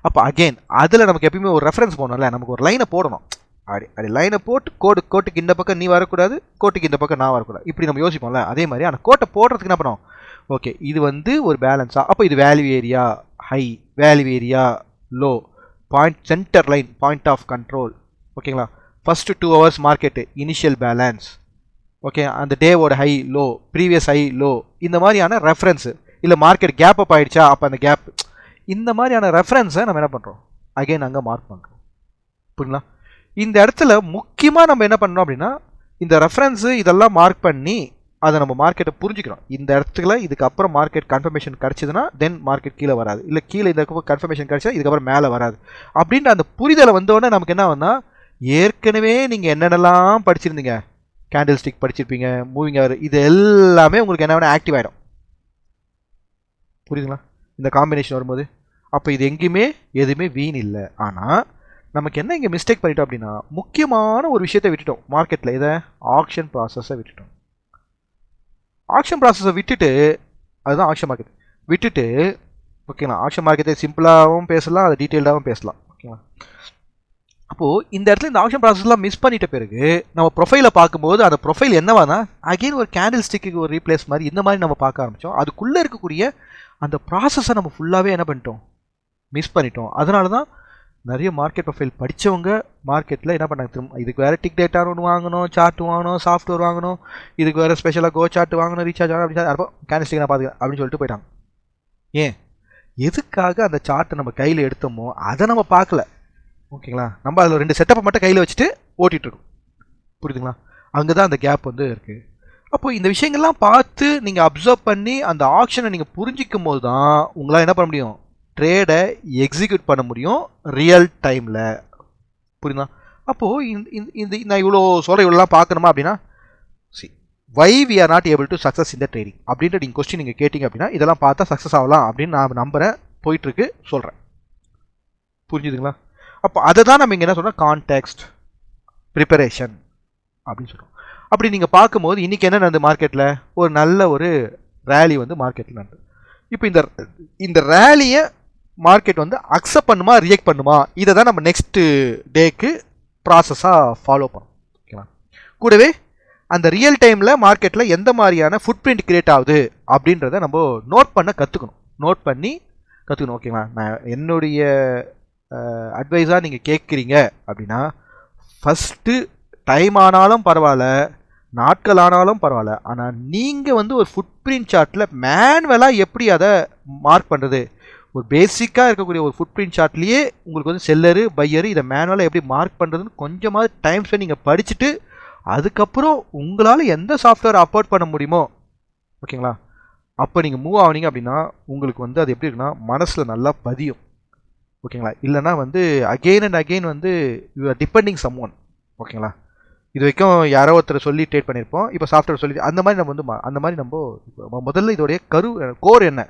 அப்போ அகெயின் அதில் நமக்கு எப்பயுமே ஒரு ரெஃபரன்ஸ் போடணும்ல, நமக்கு ஒரு லைனை போடணும். அப்படி லைனை போட்டு கோட்டுக்கு இந்த பக்கம் நீ வரக்கூடாது, கோட்டுக்கு இந்த பக்கம் நான் வரக்கூடாது, இப்படி நம்ம யோசிப்போம்ல. அதே மாதிரி ஆனால் கோட்டை போடுறதுக்கு என்ன பண்ணோம்? ஓகே, இது வந்து ஒரு பேலன்ஸா? அப்போ இது value area high, value area low, point centre line, point of control. ஓகேங்களா? First 2 hours market initial balance. Okay, அந்த டேவோட high low, previous high low, இந்த மாதிரியான ரெஃபரன்ஸு. இல்லை மார்க்கெட் கேப் அப் ஆகிடுச்சா, அப்போ அந்த கேப், இந்த மாதிரியான ரெஃபரன்ஸை நம்ம என்ன பண்ணுறோம்? அகெயின் அங்கே மார்க் பண்ணுறோம். புரியுங்களா? இந்த இடத்துல முக்கியமாக நம்ம என்ன பண்ணோம் அப்படின்னா இந்த ரெஃபரன்ஸு இதெல்லாம் மார்க் பண்ணி அதை நம்ம மார்க்கெட்டை புரிஞ்சுக்கிறோம். இந்த இடத்துல இதுக்கப்புறம் மார்க்கெட் கன்ஃபர்மேஷன் கிடச்சிதுன்னா தென் மார்க்கெட் கீழே வராது, இல்லை கீழே இந்த கன்ஃபர்மேஷன் கிடச்சா இதுக்கப்புறம் மேலே வராது அப்படின்ற அந்த புரிதலை வந்தோடனே நமக்கு என்ன வந்தால், ஏற்கனவே நீங்கள் என்னென்னலாம் படிச்சிருந்தீங்க, கேண்டில் ஸ்டிக் படிச்சிருப்பீங்க, மூவிங் ஆவர், இது எல்லாமே உங்களுக்கு என்ன வேணால் ஆக்டிவ் ஆகிடும். புரியுதுங்களா? இந்த காம்பினேஷன் வரும்போது அப்போ இது எங்கேயுமே எதுவுமே வீண் இல்லை. ஆனால் நமக்கு என்ன இங்கே மிஸ்டேக் பண்ணிட்டோம் அப்படின்னா, முக்கியமான ஒரு விஷயத்தை விட்டுட்டோம் மார்க்கெட்டில். இதை ஆக்ஷன் ப்ராசஸை விட்டுட்டோம். ஆக்ஷன் ப்ராசஸை விட்டுட்டு, அதுதான் ஆக்ஷன் மார்க்கெட் விட்டுட்டு, ஓகேங்களா. ஆக்ஷன் மார்க்கெட்டை சிம்பிளாகவும் பேசலாம், அதை டீட்டெயில்டாகவும் பேசலாம், ஓகேங்களா. அப்போது இந்த இடத்துல இந்த ஆக்ஷன் ப்ராசஸ்லாம் மிஸ் பண்ணிட்ட பிறகு நம்ம ப்ரொஃபைலை பார்க்கும்போது அந்த ப்ரொஃபைல் என்னவானா அகெயின் ஒரு கேண்டில் ஸ்டிக்கு ஒரு ரீப்ளேஸ் மாதிரி இந்த மாதிரி நம்ம பார்க்க ஆரம்பித்தோம். அதுக்குள்ளே இருக்கக்கூடிய அந்த ப்ராசஸை நம்ம ஃபுல்லாகவே என்ன பண்ணிட்டோம், மிஸ் பண்ணிட்டோம். அதனால தான் நிறைய மார்க்கெட் ப்ரொஃபைல் படித்தவங்க மார்க்கெட்டில் என்ன பண்ணாங்க, திரும்ப இதுக்கு வேறு டிக் டேட்டான்னு ஒன்று வாங்கணும், சார்ட் வாங்கணும், சாஃப்ட்வேர் வாங்கணும், இதுக்கு வேறு ஸ்பெஷலாக கோ சார்ட் வாங்கணும், ரீசார்ஜ் ஆகணும், அப்படி அப்போ கேண்டில் ஸ்டிக் நான் பார்த்துக்கிறேன் அப்படின்னு சொல்லிட்டு போயிட்டாங்க. ஏன், எதுக்காக அந்த சார்ட்டை நம்ம கையில் எடுத்தோமோ அதை நம்ம பார்க்கல, ஓகேங்களா. நம்ம அதில் 2 செட்டப்பை மட்டும் கையில் வச்சுட்டு ஓட்டிகிட்ருக்கோம், புரியுதுங்களா. அங்கே தான் அந்த கேப் வந்து இருக்குது. அப்போ இந்த விஷயங்கள்லாம் பார்த்து நீங்கள் அப்சர்வ் பண்ணி அந்த ஆக்ஷனை நீங்கள் புரிஞ்சிக்கும் போது தான் உங்களால் என்ன பண்ண முடியும், ட்ரேடை எக்ஸிக்யூட் பண்ண முடியும் ரியல் டைமில், புரியுதா. அப்போது இந்த நான் இவ்வளோ சொல்கிற இவ்வளோலாம் பார்க்கணுமா அப்படின்னா, why we are not able to success இந்த ட்ரேடிங் அப்படின்ற நீங்கள் கொஸ்டின் நீங்கள் கேட்டிங்க அப்படின்னா இதெல்லாம் பார்த்தா சக்ஸஸ் ஆகலாம் அப்படின்னு நான் நம்புகிறேன், போயிட்டுருக்கு, சொல்கிறேன், புரிஞ்சுதுங்களா. அப்போ அதை தான் நம்ம இங்கே என்ன சொல்கிறோம், கான்டெக்ஸ்ட் ப்ரிப்பரேஷன் அப்படின்னு சொல்கிறோம். அப்படி நீங்கள் பார்க்கும்போது இன்றைக்கி என்ன நடந்தது மார்க்கெட்டில், ஒரு நல்ல ஒரு ரேலி வந்து மார்க்கெட்டில் நடந்தது. இப்போ இந்த ரேலியை மார்க்கெட் வந்து அக்செப்ட் பண்ணுமா ரியாக்ட் பண்ணுமா, இதை தான் நம்ம நெக்ஸ்ட்டு டேக்கு ப்ராசஸாக ஃபாலோ பண்ணோம், ஓகேவா. கூடவே அந்த ரியல் டைமில் மார்க்கெட்டில் எந்த மாதிரியான ஃபுட் பிரிண்ட் கிரியேட் ஆகுது அப்படின்றத நம்ம நோட் பண்ண கற்றுக்கணும், ஓகேங்களா. நான் என்னுடைய அட்வைஸாக நீங்கள் கேட்குறீங்க அப்படின்னா, ஃபஸ்ட்டு டைம் ஆனாலும் பரவாயில்ல, நாட்கள் ஆனாலும் பரவாயில்ல, ஆனால் நீங்கள் வந்து ஒரு ஃபுட் பிரிண்ட் சார்ட்டில் மேனுவலாக எப்படி அதை மார்க் பண்ணுறது, ஒரு பேசிக்காக இருக்கக்கூடிய ஒரு ஃபுட் பிரிண்ட் சார்ட்லேயே உங்களுக்கு வந்து செல்லரு பையரு இதை மேனுவலாக எப்படி மார்க் பண்ணுறதுன்னு கொஞ்சமாக டைம் ஸ்பெண்ட் நீங்கள் படிச்சுட்டு அதுக்கப்புறம் உங்களால் எந்த சாஃப்ட்வேர் அப்லோட் பண்ண முடியுமோ, ஓகேங்களா, அப்போ நீங்கள் மூவ் ஆனீங்க அப்படின்னா உங்களுக்கு வந்து அது எப்படி இருக்குன்னா மனசில் நல்லா பதியும், ஓகேங்களா. இல்லைனா வந்து அகெயின் அண்ட் அகெயின் வந்து you are depending someone, ஓகேங்களா. இது வரைக்கும் யாரோ ஒருத்தர் சொல்லி ட்ரேட் பண்ணியிருப்போம், இப்போ சாஃப்ட்வேர் சொல்லி அந்த மாதிரி நம்ம வந்து அந்த மாதிரி நம்ம முதல்ல இதோடைய கோர் என்ன,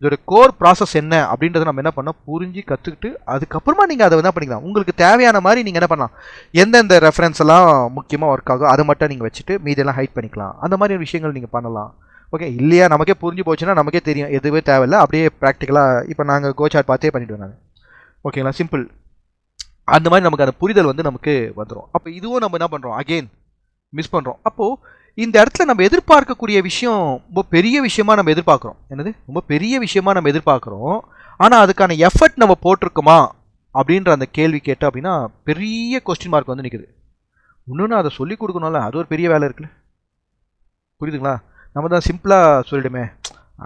இதோட கோர் ப்ராசஸ் என்ன அப்படின்றத நம்ம என்ன பண்ணோம் புரிஞ்சு கற்றுக்கிட்டு அதுக்கப்புறமா நீங்கள் அதை என்ன பண்ணிக்கலாம், உங்களுக்கு தேவையான மாதிரி நீங்கள் என்ன பண்ணலாம், எந்தெந்த ரெஃபரன்ஸ் எல்லாம் முக்கியமாக ஒர்க் ஆகும் அதை மட்டும் நீங்கள் வச்சுட்டு மீதெல்லாம் ஹைட் பண்ணிக்கலாம், அந்த மாதிரி விஷயங்கள் நீங்கள் பண்ணலாம், ஓகே. இல்லையா நமக்கே புரிஞ்சு போச்சுன்னா நமக்கே தெரியும் எதுவே தேவையில்லை, அப்படியே ப்ராக்டிக்கலாக இப்போ நாங்கள் கோச்சார்ட் பார்த்தே பண்ணிட்டு வந்தாங்க, ஓகேங்களா, சிம்பிள். அந்த மாதிரி நமக்கு அந்த புரிதல் வந்து நமக்கு வந்துடும். அப்போ இதுவும் நம்ம என்ன பண்ணுறோம், அகெயின் மிஸ் பண்ணுறோம். அப்போது இந்த இடத்துல நம்ம எதிர்பார்க்கக்கூடிய விஷயம் ரொம்ப பெரிய விஷயமா நம்ம எதிர்பார்க்குறோம், என்னது ரொம்ப பெரிய விஷயமா நம்ம எதிர்பார்க்குறோம், ஆனால் அதுக்கான எஃபர்ட் நம்ம போட்டிருக்கோமா அப்படின்ற அந்த கேள்வி கேட்டோம் அப்படின்னா பெரிய கொஸ்டின் மார்க் வந்து நிற்குது. இன்னொன்று அதை சொல்லிக் கொடுக்கணும்ல, அது ஒரு பெரிய வேலை இருக்குல்ல, புரியுதுங்களா. நம்ம தான் சிம்பிளாக சொல்லிடுமே,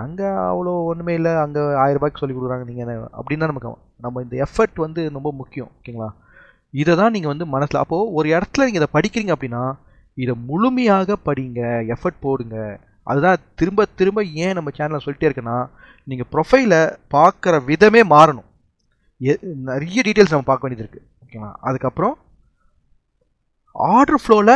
அங்கே அவ்வளோ ஒன்றுமே இல்லை, அங்கே 1000 ரூபாய்க்கு சொல்லி கொடுக்குறாங்க நீங்கள் என்ன அப்படின்னா நமக்கு நம்ம இந்த எஃபர்ட் வந்து ரொம்ப முக்கியம், ஓகேங்களா. இதை தான் நீங்கள் வந்து மனசில் அப்போது ஒரு இடத்துல நீங்கள் இதை படிக்கிறீங்க அப்படின்னா இதை முழுமையாக படிங்க, எஃபர்ட் போடுங்க. அதுதான் திரும்ப திரும்ப ஏன் நம்ம சேனலில் சொல்லிட்டே இருக்கேன்னா, நீங்கள் ப்ரொஃபைலை பார்க்குற விதமே மாறணும், நிறைய டீட்டெயில்ஸ் நம்ம பார்க்க வேண்டியது இருக்குது, ஓகேங்களா. அதுக்கப்புறம் ஆர்டர் ஃப்ளோவில்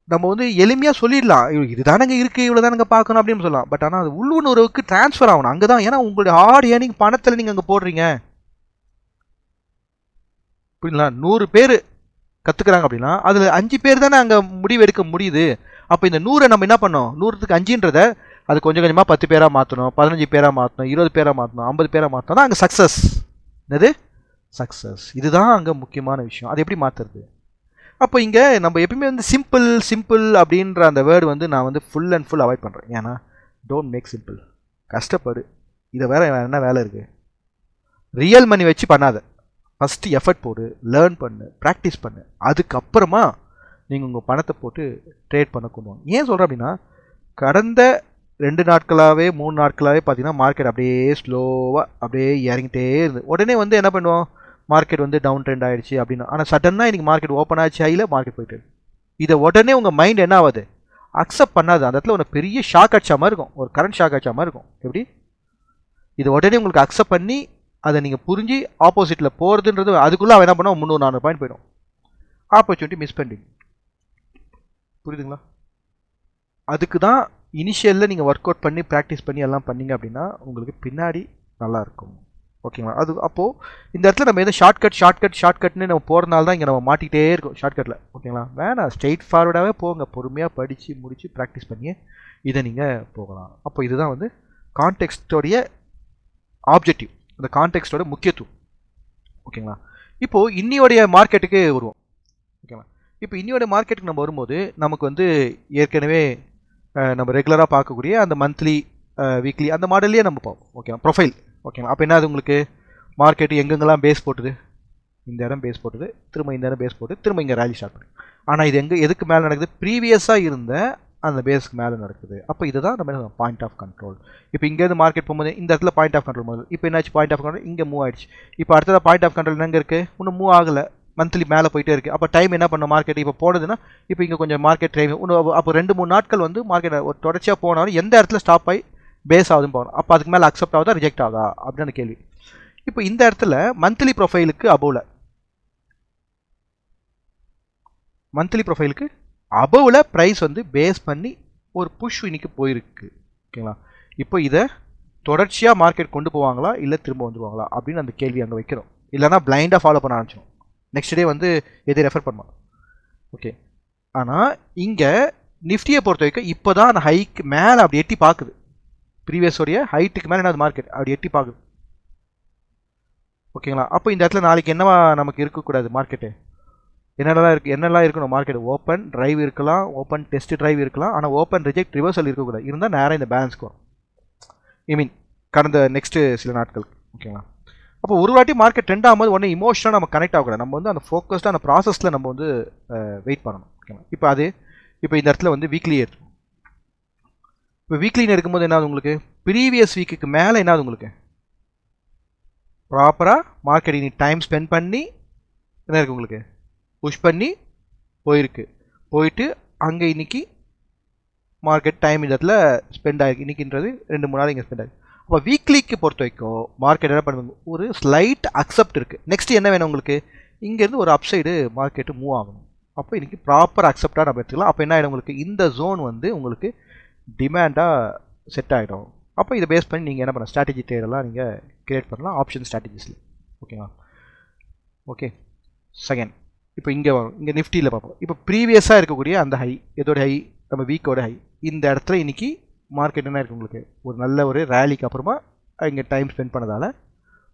நம்ம வந்து எளிமையாக சொல்லிடலாம், இதுதானங்க இருக்குது இவ்வளோ தானங்க பார்க்கணும் அப்படின்னு சொல்லலாம், பட் ஆனால் அது உள்ளுணர்வுக்கு ட்ரான்ஸ்ஃபர் ஆகணும், அங்கே தான். ஏன்னா உங்களுடைய ஹார்ட் ஏர்னிங் பணத்தில் நீங்கள் அங்கே போடுறீங்க, புரியுங்களா. 100 பேர் கற்றுக்குறாங்க அப்படின்னா அதில் 5 பேர் தானே அங்கே முடிவு எடுக்க முடியுது. அப்போ இந்த 100 நம்ம என்ன பண்ணோம், 100க்கு 5ன்றதை அது கொஞ்சம் கொஞ்சமாக 10 பேராக மாற்றணும், 15 பேராக மாற்றணும், 20 பேராக மாற்றணும், 50 பேராக மாற்றணும் தான் அங்கே சக்ஸஸ். என்னது சக்ஸஸ், இதுதான் அங்கே முக்கியமான விஷயம். அது எப்படி மாற்றுறது. அப்போ இங்கே நம்ம எப்பயுமே வந்து சிம்பிள் அப்படின்ற அந்த வேர்டு வந்து நான் வந்து ஃபுல் அண்ட் ஃபுல் அவாய்ட் பண்ணுறேன். ஏன்னா டோன்ட் மேக் சிம்பிள், கஷ்டப்படு, இதை வேறு என்ன வேலை இருக்குது, ரியல் மணி வச்சு பண்ணாத, ஃபஸ்ட்டு எஃபர்ட் போடு, லேர்ன் பண்ணு, ப்ராக்டிஸ் பண்ணு, அதுக்கப்புறமா நீங்கள் உங்கள் பணத்தை போட்டு ட்ரேட் பண்ண கொண்டு வாங்க. ஏன் சொல்கிறேன் அப்படின்னா, கடந்த 2 நாட்களாகவே 3 நாட்களாகவே பார்த்தீங்கன்னா மார்க்கெட் அப்படியே ஸ்லோவாக அப்படியே இறங்கிட்டே இருந்து உடனே வந்து என்ன பண்ணுவோம், மார்க்கெட் வந்து டவுன் ட்ரெண்ட் ஆகிடுச்சு அப்படின்னா, ஆனால் சடனாக இன்றைக்கி மார்க்கெட் ஓப்பன் ஆச்சு, ஹையில் மார்க்கெட் போயிட்டு இதை உடனே உங்கள் மைண்ட் என்ன ஆகுது, அக்செப்ட் பண்ணாது. அந்த இடத்துல ஒரு பெரிய ஷாக் அடிச்சா மாதிரி இருக்கும், ஒரு கரண்ட் ஷாக் அடிச்சா மாதிரி இருக்கும். எப்படி இது உடனே உங்களுக்கு அக்செப்ட் பண்ணி அதை நீங்கள் புரிஞ்சு ஆப்போசிட்டில் போகிறதுன்றது அதுக்குள்ளே அவன் என்ன பண்ணோம் 300-400 பாயிண்ட் போயிடும், ஆப்பர்ச்சுனிட்டி மிஸ் பண்ணிங்க, புரியுதுங்களா. அதுக்கு தான் இனிஷியலில் நீங்கள் ஒர்க் அவுட் பண்ணி ப்ராக்டிஸ் பண்ணி எல்லாம் பண்ணிங்க அப்படின்னா உங்களுக்கு பின்னாடி நல்லாயிருக்கும். ஓகேங்களா? அது அப்போது இந்த இடத்துல நம்ம எதுவும் ஷார்ட்கட்னு நம்ம போகிறதுனால தான் இங்கே நம்ம மாட்டிகிட்டே இருக்கோம் ஷார்ட்கட்டில். ஓகேங்களா? வேணாம், ஸ்ட்ரெயிட் ஃபார்வர்டாகவே போங்க, பொறுமையாக படித்து முடித்து ப்ராக்டிஸ் பண்ணி இதை நீங்கள் போகலாம். அப்போ இதுதான் வந்து கான்டெக்ஸ்டோடைய ஆப்ஜெக்டிவ், அந்த கான்டெக்ஸ்டோட முக்கியத்துவம். ஓகேங்களா? இப்போது இன்னியோடைய மார்க்கெட்டுக்கு வருவோம். ஓகேங்களா? இப்போ இன்னியோட மார்க்கெட்டுக்கு நம்ம வரும்போது நமக்கு வந்து ஏற்கனவே நம்ம ரெகுலராக பார்க்கக்கூடிய அந்த மந்த்லி வீக்லி அந்த மாடல்லையே நம்ம பார்ப்போம். ஓகேங்களா? ப்ரொஃபைல். ஓகேங்களா? அப்போ என்ன அது உங்களுக்கு மார்க்கெட்டு எங்கெங்கெல்லாம் பேஸ் போட்டுது, இந்த இடம் பேஸ் போட்டுது, திரும்ப இந்த இடம் பேஸ் போட்டு திரும்ப இங்கே ரேலி ஸ்டார்ட் பண்ணுது. ஆனால் இது எதுக்கு மேலே நடக்குது? ப்ரீவியஸாக இருந்த அந்த பேஸ்க்கு மேலே நடக்குது. அப்போ இதுதான் நம்ம பாயிண்ட் ஆஃப் கண்ட்ரோல். இப்போ இங்கேருந்து மார்க்கெட் போகும்போது இந்த இடத்துல பாயிண்ட் ஆஃப் கண்ட்ரோல் போகுது. இப்போ என்னாச்சு? பாயிண்ட் ஆஃப் கண்ட்ரோல் இங்கே மூவ் ஆயிடுச்சு. இப்போ அடுத்ததாக பாயிண்ட் ஆஃப் கண்ட்ரோல் எங்கே இருக்குது? இன்னும் மூவ் ஆகலை, மந்த்லி மேலே போயிட்டே இருக்குது. அப்போ டைம் என்ன பண்ணும் மார்க்கெட்? இப்போ போனதுன்னா இப்போ இங்கே கொஞ்சம் மார்க்கெட் டைம் இன்னும் அப்போ 2-3 நாட்கள் வந்து மார்க்கெட் ஒரு தொடர்ச்சியாக போனாலும் எந்த இடத்துல ஸ்டாப் ஆகி பேஸ் ஆகுதுன்னு போகணும். அப்போ அதுக்கு மேலே அக்செப்ட் ஆகுதா ரிஜெக்ட் ஆகுதா அப்படின்னு கேள்வி. இப்போ இந்த இடத்துல மந்த்லி ப்ரொஃபைலுக்கு அபோவில் ப்ரைஸ் வந்து பேஸ் பண்ணி ஒரு புஷ் இன்னைக்கு போயிருக்கு. ஓகேங்களா? இப்போ இதை தொடர்ச்சியாக மார்க்கெட் கொண்டு போவாங்களா இல்லை திரும்ப வந்துடுவாங்களா அப்படின்னு அந்த கேள்வி அங்கே வைக்கிறோம். இல்லைனா பிளைண்டாக ஃபாலோ பண்ண ஆரம்பிச்சிடும். நெக்ஸ்ட் டே வந்து எதை ரெஃபர் பண்ணுவாங்க. ஓகே, ஆனால் இங்கே நிஃப்டியை பொறுத்த வரைக்கும் இப்போ தான் அந்த ஹைக்கு மேலே அப்படி எட்டி பார்க்குது. ப்ரீவியஸோடைய ஹைட்டுக்கு மேலே என்ன மார்க்கெட் அப்படி எட்டி பார்க்குது. ஓகேங்களா? அப்போ இந்த இடத்துல நாளைக்கு என்னவா நமக்கு இருக்கக்கூடாது மார்க்கெட்டு? என்னெல்லாம் இருக்கணும் மார்க்கெட்? ஓப்பன் டிரைவ் இருக்கலாம், ஓப்பன் டெஸ்ட் டிரைவ் இருக்கலாம், ஆனால் ஓப்பன் ரிஜெக்ட் ரிவர்சல் இருக்கக்கூடாது. இருந்தால் நேராக இந்த பேலன்ஸ்க்கு வரும். ஐ மீன் கடந்த நெக்ஸ்ட்டு சில நாட்களுக்கு. ஓகேங்களா? அப்போ ஒரு வாட்டி மார்க்கெட் ட்ரெண்ட் ஆகும்போது உடனே இமோஷனாக நம்ம கனெக்ட் ஆகக்கூடாது. நம்ம வந்து அந்த ஃபோக்கஸ்டாக அந்த ப்ராசஸில் நம்ம வந்து வெயிட் பண்ணணும். ஓகேங்களா? இப்போ இந்த இடத்துல வந்து வீக்லி எடுத்துக்கும். இப்போ வீக்லின்னு எடுக்கும்போது என்ன ஆகுது உங்களுக்கு? ப்ரீவியஸ் வீக்குக்கு மேலே என்ன ஆகுது உங்களுக்கு? ப்ராப்பராக மார்க்கெட் இன்னைக்கு டைம் ஸ்பெண்ட் பண்ணி என்ன இருக்குது உங்களுக்கு? புஷ் பண்ணி போயிட்டு அங்கே இன்னைக்கு மார்க்கெட் டைம் இந்த இடத்துல ஸ்பெண்ட் ஆகிருக்கு. இன்றைக்கின்றது 2-3 நாள் இங்கே ஸ்பெண்ட் ஆகிருக்கு. அப்போ வீக்லிக்கு பொறுத்த வரைக்கும் மார்க்கெட் என்ன பண்ணுவாங்க? ஒரு ஸ்லைட் அக்செப்ட் இருக்குது. நெக்ஸ்ட் என்ன வேணும் உங்களுக்கு? இங்கேருந்து ஒரு அப்சைடு மார்க்கெட்டு மூவ் ஆகணும். அப்போ இன்றைக்கி ப்ராப்பர் அக்செப்டாக நம்ம எடுத்துக்கலாம். அப்போ என்ன ஆகிடும் உங்களுக்கு? இந்த ஜோன் வந்து உங்களுக்கு டிமாண்டாக செட் ஆகிடும். அப்போ இதை பேஸ் பண்ணி நீங்கள் என்ன பண்ணலாம்? ஸ்ட்ராட்டஜி ட்ரேடெல்லாம் நீங்கள் கிரியேட் பண்ணலாம் ஆப்ஷன் ஸ்ட்ராட்டஜிஸில். ஓகேங்களா? ஓகே, செகண்ட் இப்போ இங்கே வரும். இங்கே நிஃப்டியில் பார்ப்போம். இப்போ ப்ரீவியஸாக இருக்கக்கூடிய அந்த ஹை, எதோட ஹை? நம்ம வீக்கோட ஹை. இந்த இடத்துல இன்றைக்கி மார்க்கெட் என்ன இருக்குது உங்களுக்கு? ஒரு நல்ல ஒரு ரேலிக்கு அப்புறமா இங்கே டைம் ஸ்பெண்ட் பண்ணதால்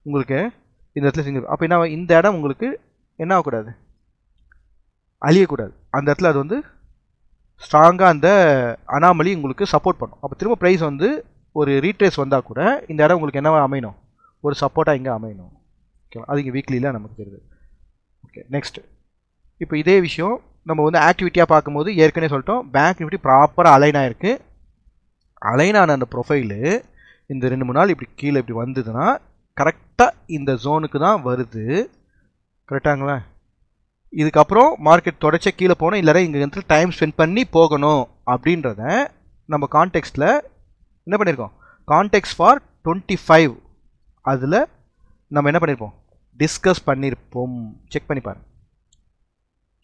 உங்களுக்கு இந்த இடத்துல சிங்கிள். அப்போ என்ன இந்த இடம் உங்களுக்கு என்ன ஆகக்கூடாது? அழியக்கூடாது. அந்த இடத்துல அது வந்து ஸ்ட்ராங்காக அந்த அனாமலி உங்களுக்கு சப்போர்ட் பண்ணும். அப்போ திரும்ப ப்ரைஸ் வந்து ஒரு ரீட்ரேஸ் வந்தால் கூட இந்த இடம் உங்களுக்கு என்னவா அமையணும்? ஒரு சப்போர்ட்டாக இங்கே அமையணும். ஓகே, அது இங்கே வீக்லியில் நமக்கு தெரியுது. ஓகே, நெக்ஸ்ட் இப்போ இதே விஷயம் நம்ம வந்து ஆக்டிவிட்டியாக பார்க்கும்போது ஏற்கனவே சொல்லிட்டோம், பேங்க் நிஃப்டி ப்ராப்பராக அலைன் ஆகிருக்கு. அலைன் ஆன அந்த ப்ரொஃபைலு இந்த 2-3 நாள் இப்படி கீழே இப்படி வந்ததுன்னா கரெக்டாக இந்த ஜோனுக்கு தான் வருது. கரெக்டாங்களா? இதுக்கப்புறம் மார்க்கெட் தொடர்ச்சி கீழே போகணும், இல்லைனா இங்கே வந்து டைம் ஸ்பெண்ட் பண்ணி போகணும் அப்படின்றத நம்ம கான்டெக்ஸ்டில் என்ன பண்ணியிருக்கோம்? கான்டெக்ஸ்ட் ஃபார் 25 அதில் நம்ம என்ன பண்ணியிருப்போம்? டிஸ்கஸ் பண்ணியிருப்போம். செக் பண்ணி பாருங்கள்,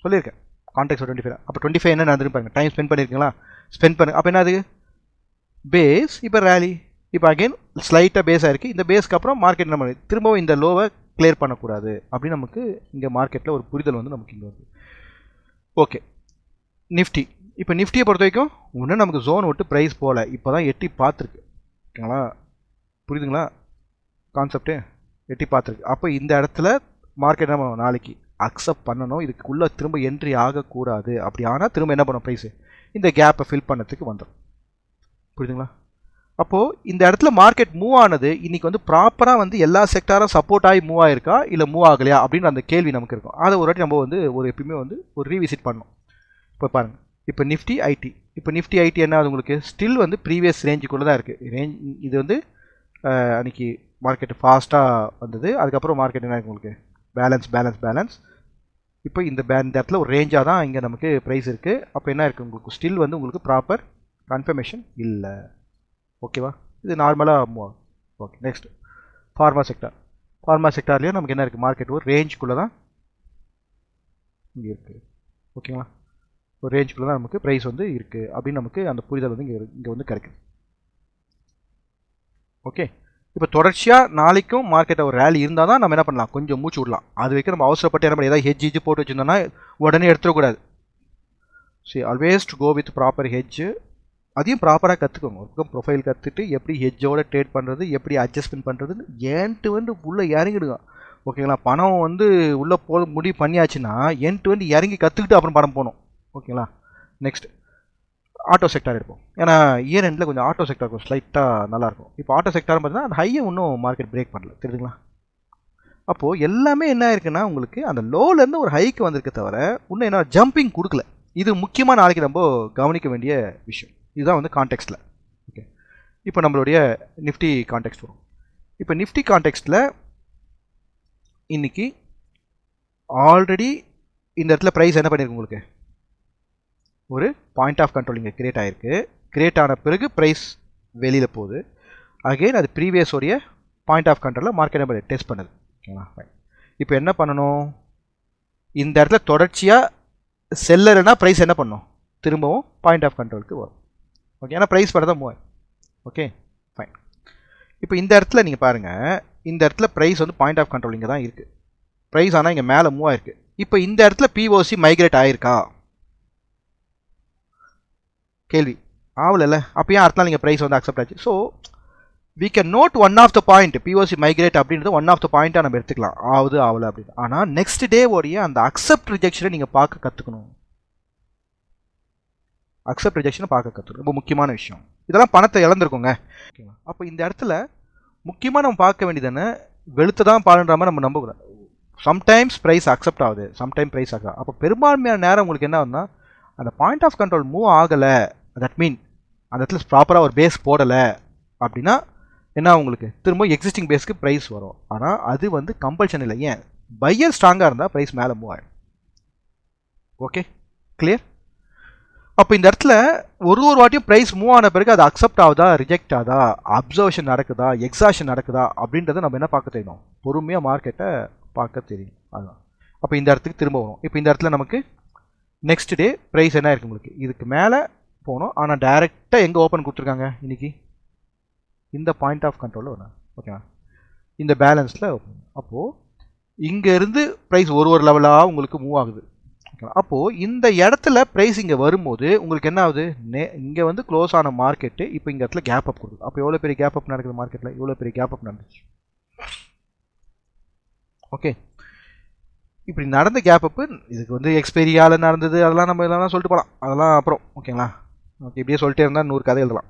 சொல்லியிருக்கேன். கான்டெக்ஸ்ட் 25. அப்போ 25 என்ன நடந்துன்னு பாருங்கள். டைம் ஸ்பெண்ட் பண்ணியிருக்கீங்களா? ஸ்பெண்ட் பண்ணு. அப்போ என்னது? பேஸ். இப்போ ரேலி. இப்போ அகெயின் ஸ்லைட்டாக பேஸாக இருக்குது. இந்த பேஸ்க்கு அப்புறம் மார்க்கெட் என்ன பண்ணுது? திரும்பவும் இந்த லோவை கிளியர் பண்ணக்கூடாது அப்படின்னு நமக்கு இங்கே மார்க்கெட்டில் ஒரு புரிதல் வந்து நமக்கு இங்கே வருது. Okay, Nifty. இப்போ நிஃப்டியை பொறுத்த வரைக்கும் இன்னும் நமக்கு ஜோன் விட்டு ப்ரைஸ் போகல, இப்போ தான் எட்டி பார்த்துருக்கு. ஓகேங்களா? புரியுதுங்களா கான்செப்ட்டு? எட்டி பார்த்துருக்கு. அப்போ இந்த இடத்துல மார்க்கெட் நம்ம நாளைக்கு அக்செப்ட் பண்ணணும். இதுக்குள்ளே திரும்ப என்ட்ரி ஆகக்கூடாது. அப்படி ஆனால் திரும்ப என்ன பண்ணும்? ப்ரைஸு இந்த கேப்பை ஃபில் பண்ணதுக்கு வந்துடும். புரியுதுங்களா? அப்போது இந்த இடத்துல மார்க்கெட் மூவ் ஆனது இன்றைக்கி வந்து ப்ராப்பராக வந்து எல்லா செக்டாரும் சப்போர்ட் ஆகி மூவ் ஆகிருக்கா இல்லை மூவ் ஆகலையா அப்படின்னு அந்த கேள்வி நமக்கு இருக்கும். அதை ஒரு வாட்டி நம்ம வந்து எப்பயுமே வந்து ஒரு ரீவிசிட் பண்ணணும். இப்போ பாருங்கள், இப்போ நிஃப்டி ஐடி. இப்போ நிஃப்டி ஐடி என்ன ஆகுது உங்களுக்கு? ஸ்டில் வந்து ப்ரீவியஸ் ரேஞ்சுக்குள்ளே தான் இருக்குது. இது வந்து அன்றைக்கி மார்க்கெட்டு ஃபாஸ்ட்டாக வந்தது. அதுக்கப்புறம் மார்க்கெட் என்ன இருக்குது உங்களுக்கு? பேலன்ஸ். இப்போ இந்த இடத்துல ஒரு ரேஞ்சாக தான் இங்கே நமக்கு ப்ரைஸ் இருக்குது. அப்போ என்ன இருக்குது உங்களுக்கு? ஸ்டில் வந்து உங்களுக்கு ப்ராப்பர் கன்ஃபர்மேஷன் இல்லை. ஓகேவா? இது நார்மலாக மூவ் ஆகும். ஓகே, நெக்ஸ்ட் ஃபார்மா செக்டார்லேயும் நமக்கு என்ன இருக்குது? மார்க்கெட் ஒரு ரேஞ்சுக்குள்ளே தான் இங்கே இருக்குது. ஓகேங்களா? ஒரு ரேஞ்சுக்குள்ளே தான் நமக்கு ப்ரைஸ் வந்து இருக்குது அப்படின்னு நமக்கு அந்த புரிதல் வந்து இங்கே வந்து கிடைக்குது. ஓகே, இப்போ தொடர்ச்சியாக நாளைக்கும் மார்க்கெட்டை ஒரு ரேலி இருந்தால் தான் நம்ம என்ன பண்ணலாம், கொஞ்சம் மூச்சு விடலாம். அது வரைக்கும் நம்ம அவசரப்பட்டு என்ன பண்ணி ஏதாவது ஹெஜ் போட்டு வச்சுருந்தோம்னா உடனே எடுத்துடக்கூடாது. சரி, always to go with proper hedge. அதையும் ப்ராப்பராக கற்றுக்கோங்க. ஒரு பக்கம் ப்ரொஃபைல் கற்றுட்டு எப்படி ஹெட்ஜோட ட்ரேட் பண்ணுறது, எப்படி அட்ஜஸ்ட்மெண்ட் பண்ணுறதுன்னு ஏன்ட்டு உள்ளே இறங்கிடுங்க. ஓகேங்களா? பணம் உள்ளே முடிவு பண்ணியாச்சுன்னா ஏன்ட்டு இறங்கி கற்றுக்கிட்டு அப்புறம் பணம் போகணும். ஓகேங்களா? நெக்ஸ்ட் ஆட்டோ செக்டார் எடுப்போம். ஏன்னா இயர் எண்டில் கொஞ்சம் ஆட்டோ செக்டார் கொஞ்சம் ஸ்லைட்டாக நல்லாயிருக்கும். இப்போ ஆட்டோ செக்டார்னு பார்த்தீங்கன்னா அந்த ஹையை இன்னும் மார்க்கெட் பிரேக் பண்ணல, தெரியுதுங்களா? அப்போது எல்லாமே என்ன ஆயிருக்குன்னா உங்களுக்கு அந்த லோலேருந்து ஒரு ஹைக்கு வந்திருக்க தவிர இன்னும் என்ன ஜம்பிங் கொடுக்கல. இது முக்கியமாக நாளைக்கு நம்ம கவனிக்க வேண்டிய விஷயம். இதுதான் கான்டெக்ஸ்டில். ஓகே, இப்போ நம்மளுடைய நிஃப்டி கான்டெக்ஸ்ட் வரும். இப்போ நிஃப்டி கான்டெக்ஸ்டில் இன்னைக்கு ஆல்ரெடி இந்த இடத்துல ப்ரைஸ் என்ன பண்ணியிருக்கு, உங்களுக்கு ஒரு பாயிண்ட் ஆஃப் கண்ட்ரோல் இங்கே கிரியேட் ஆகிருக்கு. கிரியேட் ஆன பிறகு ப்ரைஸ் வெளியில் போகுது. அகெயின் அது ப்ரீவியஸோடைய பாயிண்ட் ஆஃப் கண்ட்ரோலில் மார்க்கெட் நம்ம டெஸ்ட் பண்ணுது. ஓகேங்களா? இப்போ என்ன பண்ணணும், இந்த இடத்துல தொடர்ச்சியாக செல்லர்னா ப்ரைஸ் என்ன பண்ணணும், திரும்பவும் பாயிண்ட் ஆஃப் கண்ட்ரோலுக்கு வரும். ஓகே, ஏன்னா ப்ரைஸ் பண்ண தான் மூவ். Okay, fine. இப்போ இந்த இடத்துல நீங்கள் பாருங்கள், இந்த இடத்துல ப்ரைஸ் பாயிண்ட் ஆஃப் கண்ட்ரோல் இங்கே தான் இருக்குது. ப்ரைஸ் ஆனால் இங்கே மேலே மூவ் ஆயிருக்கு. இப்போ இந்த இடத்துல பிஓசி மைக்ரேட் ஆகிருக்கா, கேள்வி ஆகல. அப்போ ஏன் அடுத்த நாள் நீங்கள் ப்ரைஸ் அக்செப்ட் ஆச்சு. So we can note one of the point, POC migrate அப்படின்றது ஒன் ஆஃப் த பாயிண்ட்டாக நம்ம எடுத்துக்கலாம், ஆகுது ஆகலை அப்படின்னு. ஆனால் நெக்ஸ்ட் டே உடைய அந்த அக்செப்ட் ரிஜெக்ஷனை நீங்கள் பார்க்க கற்றுக்கணும். அக்செப்ட் ரிஜெக்ஷனை பார்க்க கற்றுக்கணும், ரொம்ப முக்கியமான விஷயம். இதெல்லாம் பணத்தை இழந்திருக்கோங்க. ஓகேங்களா? அப்போ இந்த இடத்துல முக்கியமாக நம்ம பார்க்க வேண்டியது என்ன, வெளுத்து தான் பாடுன்ற மாதிரி நம்ம நம்பக்கூடாது. சம்டைம்ஸ் ப்ரைஸ் அக்செப்ட் ஆகுது, சம்டைம் ப்ரைஸ் ஆகுது. அப்போ பெரும்பான்மையான நேரம் உங்களுக்கு என்ன ஆகுதுன்னா, அந்த பாயிண்ட் ஆஃப் கண்ட்ரோல் மூவ் ஆகலை, தட் மீன் அந்த இடத்துல ப்ராப்பராக ஒரு பேஸ் போடலை அப்படின்னா என்ன, உங்களுக்கு திரும்ப எக்ஸிஸ்டிங் பேஸ்க்கு ப்ரைஸ் வரும். ஆனால் அது கம்பல்ஷன் இல்லை. ஏன், பையர் ஸ்ட்ராங்காக இருந்தால் ப்ரைஸ் மேலே மூவ் ஆகிடும். Okay, clear? அப்போ இந்த இடத்துல ஒரு வாட்டியும் ப்ரைஸ் மூவ் ஆன பிறகு அது அக்செப்ட் ஆகுதா, ரிஜெக்ட் ஆகுதா, அப்சர்வேஷன் நடக்குதா, எக்ஸாஷன் நடக்குதா அப்படின்றத நம்ம என்ன பார்க்க தெரியணும், பொறுமையாக மார்க்கெட்டை பார்க்க தெரியும். அதுதான். அப்போ இந்த இடத்துக்கு திரும்ப வரும். இப்போ இந்த இடத்துல நமக்கு நெக்ஸ்ட் டே ப்ரைஸ் என்ன இருக்குது, உங்களுக்கு இதுக்கு மேலே போகணும். ஆனால் டைரெக்டாக எங்கே ஓப்பன் கொடுத்துருக்காங்க இன்னைக்கு, இந்த பாயிண்ட் ஆஃப் கண்ட்ரோலில் வரும். ஓகேவா? இந்த பேலன்ஸில் ஓப்பன். அப்போது இங்கேருந்து ப்ரைஸ் ஒரு லெவலாக உங்களுக்கு மூவ் ஆகுது. ஓகேவா? அப்போது இந்த இடத்துல ப்ரைஸ் இங்கே வரும்போது உங்களுக்கு என்ன ஆகுது, இங்கே க்ளோஸ் ஆன மார்க்கெட்டு இப்போ இந்த இடத்துல கேப் அப் கொடுக்குது. அப்போ எவ்வளோ பெரிய கேப் அப் நடக்குது மார்க்கெட்டில், இவ்வளோ பெரிய கேப் அப் நடந்துச்சு. ஓகே, இப்படி நடந்த கேப் அப்பு இதுக்கு எக்ஸ்பெரியால் நடந்தது, அதெல்லாம் நம்ம இதெல்லாம் சொல்லிட்டு போகலாம், அதெல்லாம் அப்புறம். ஓகேங்களா? ஓகே, இப்படியே சொல்லிட்டே இருந்தால் 100 கதை எழுதலாம்.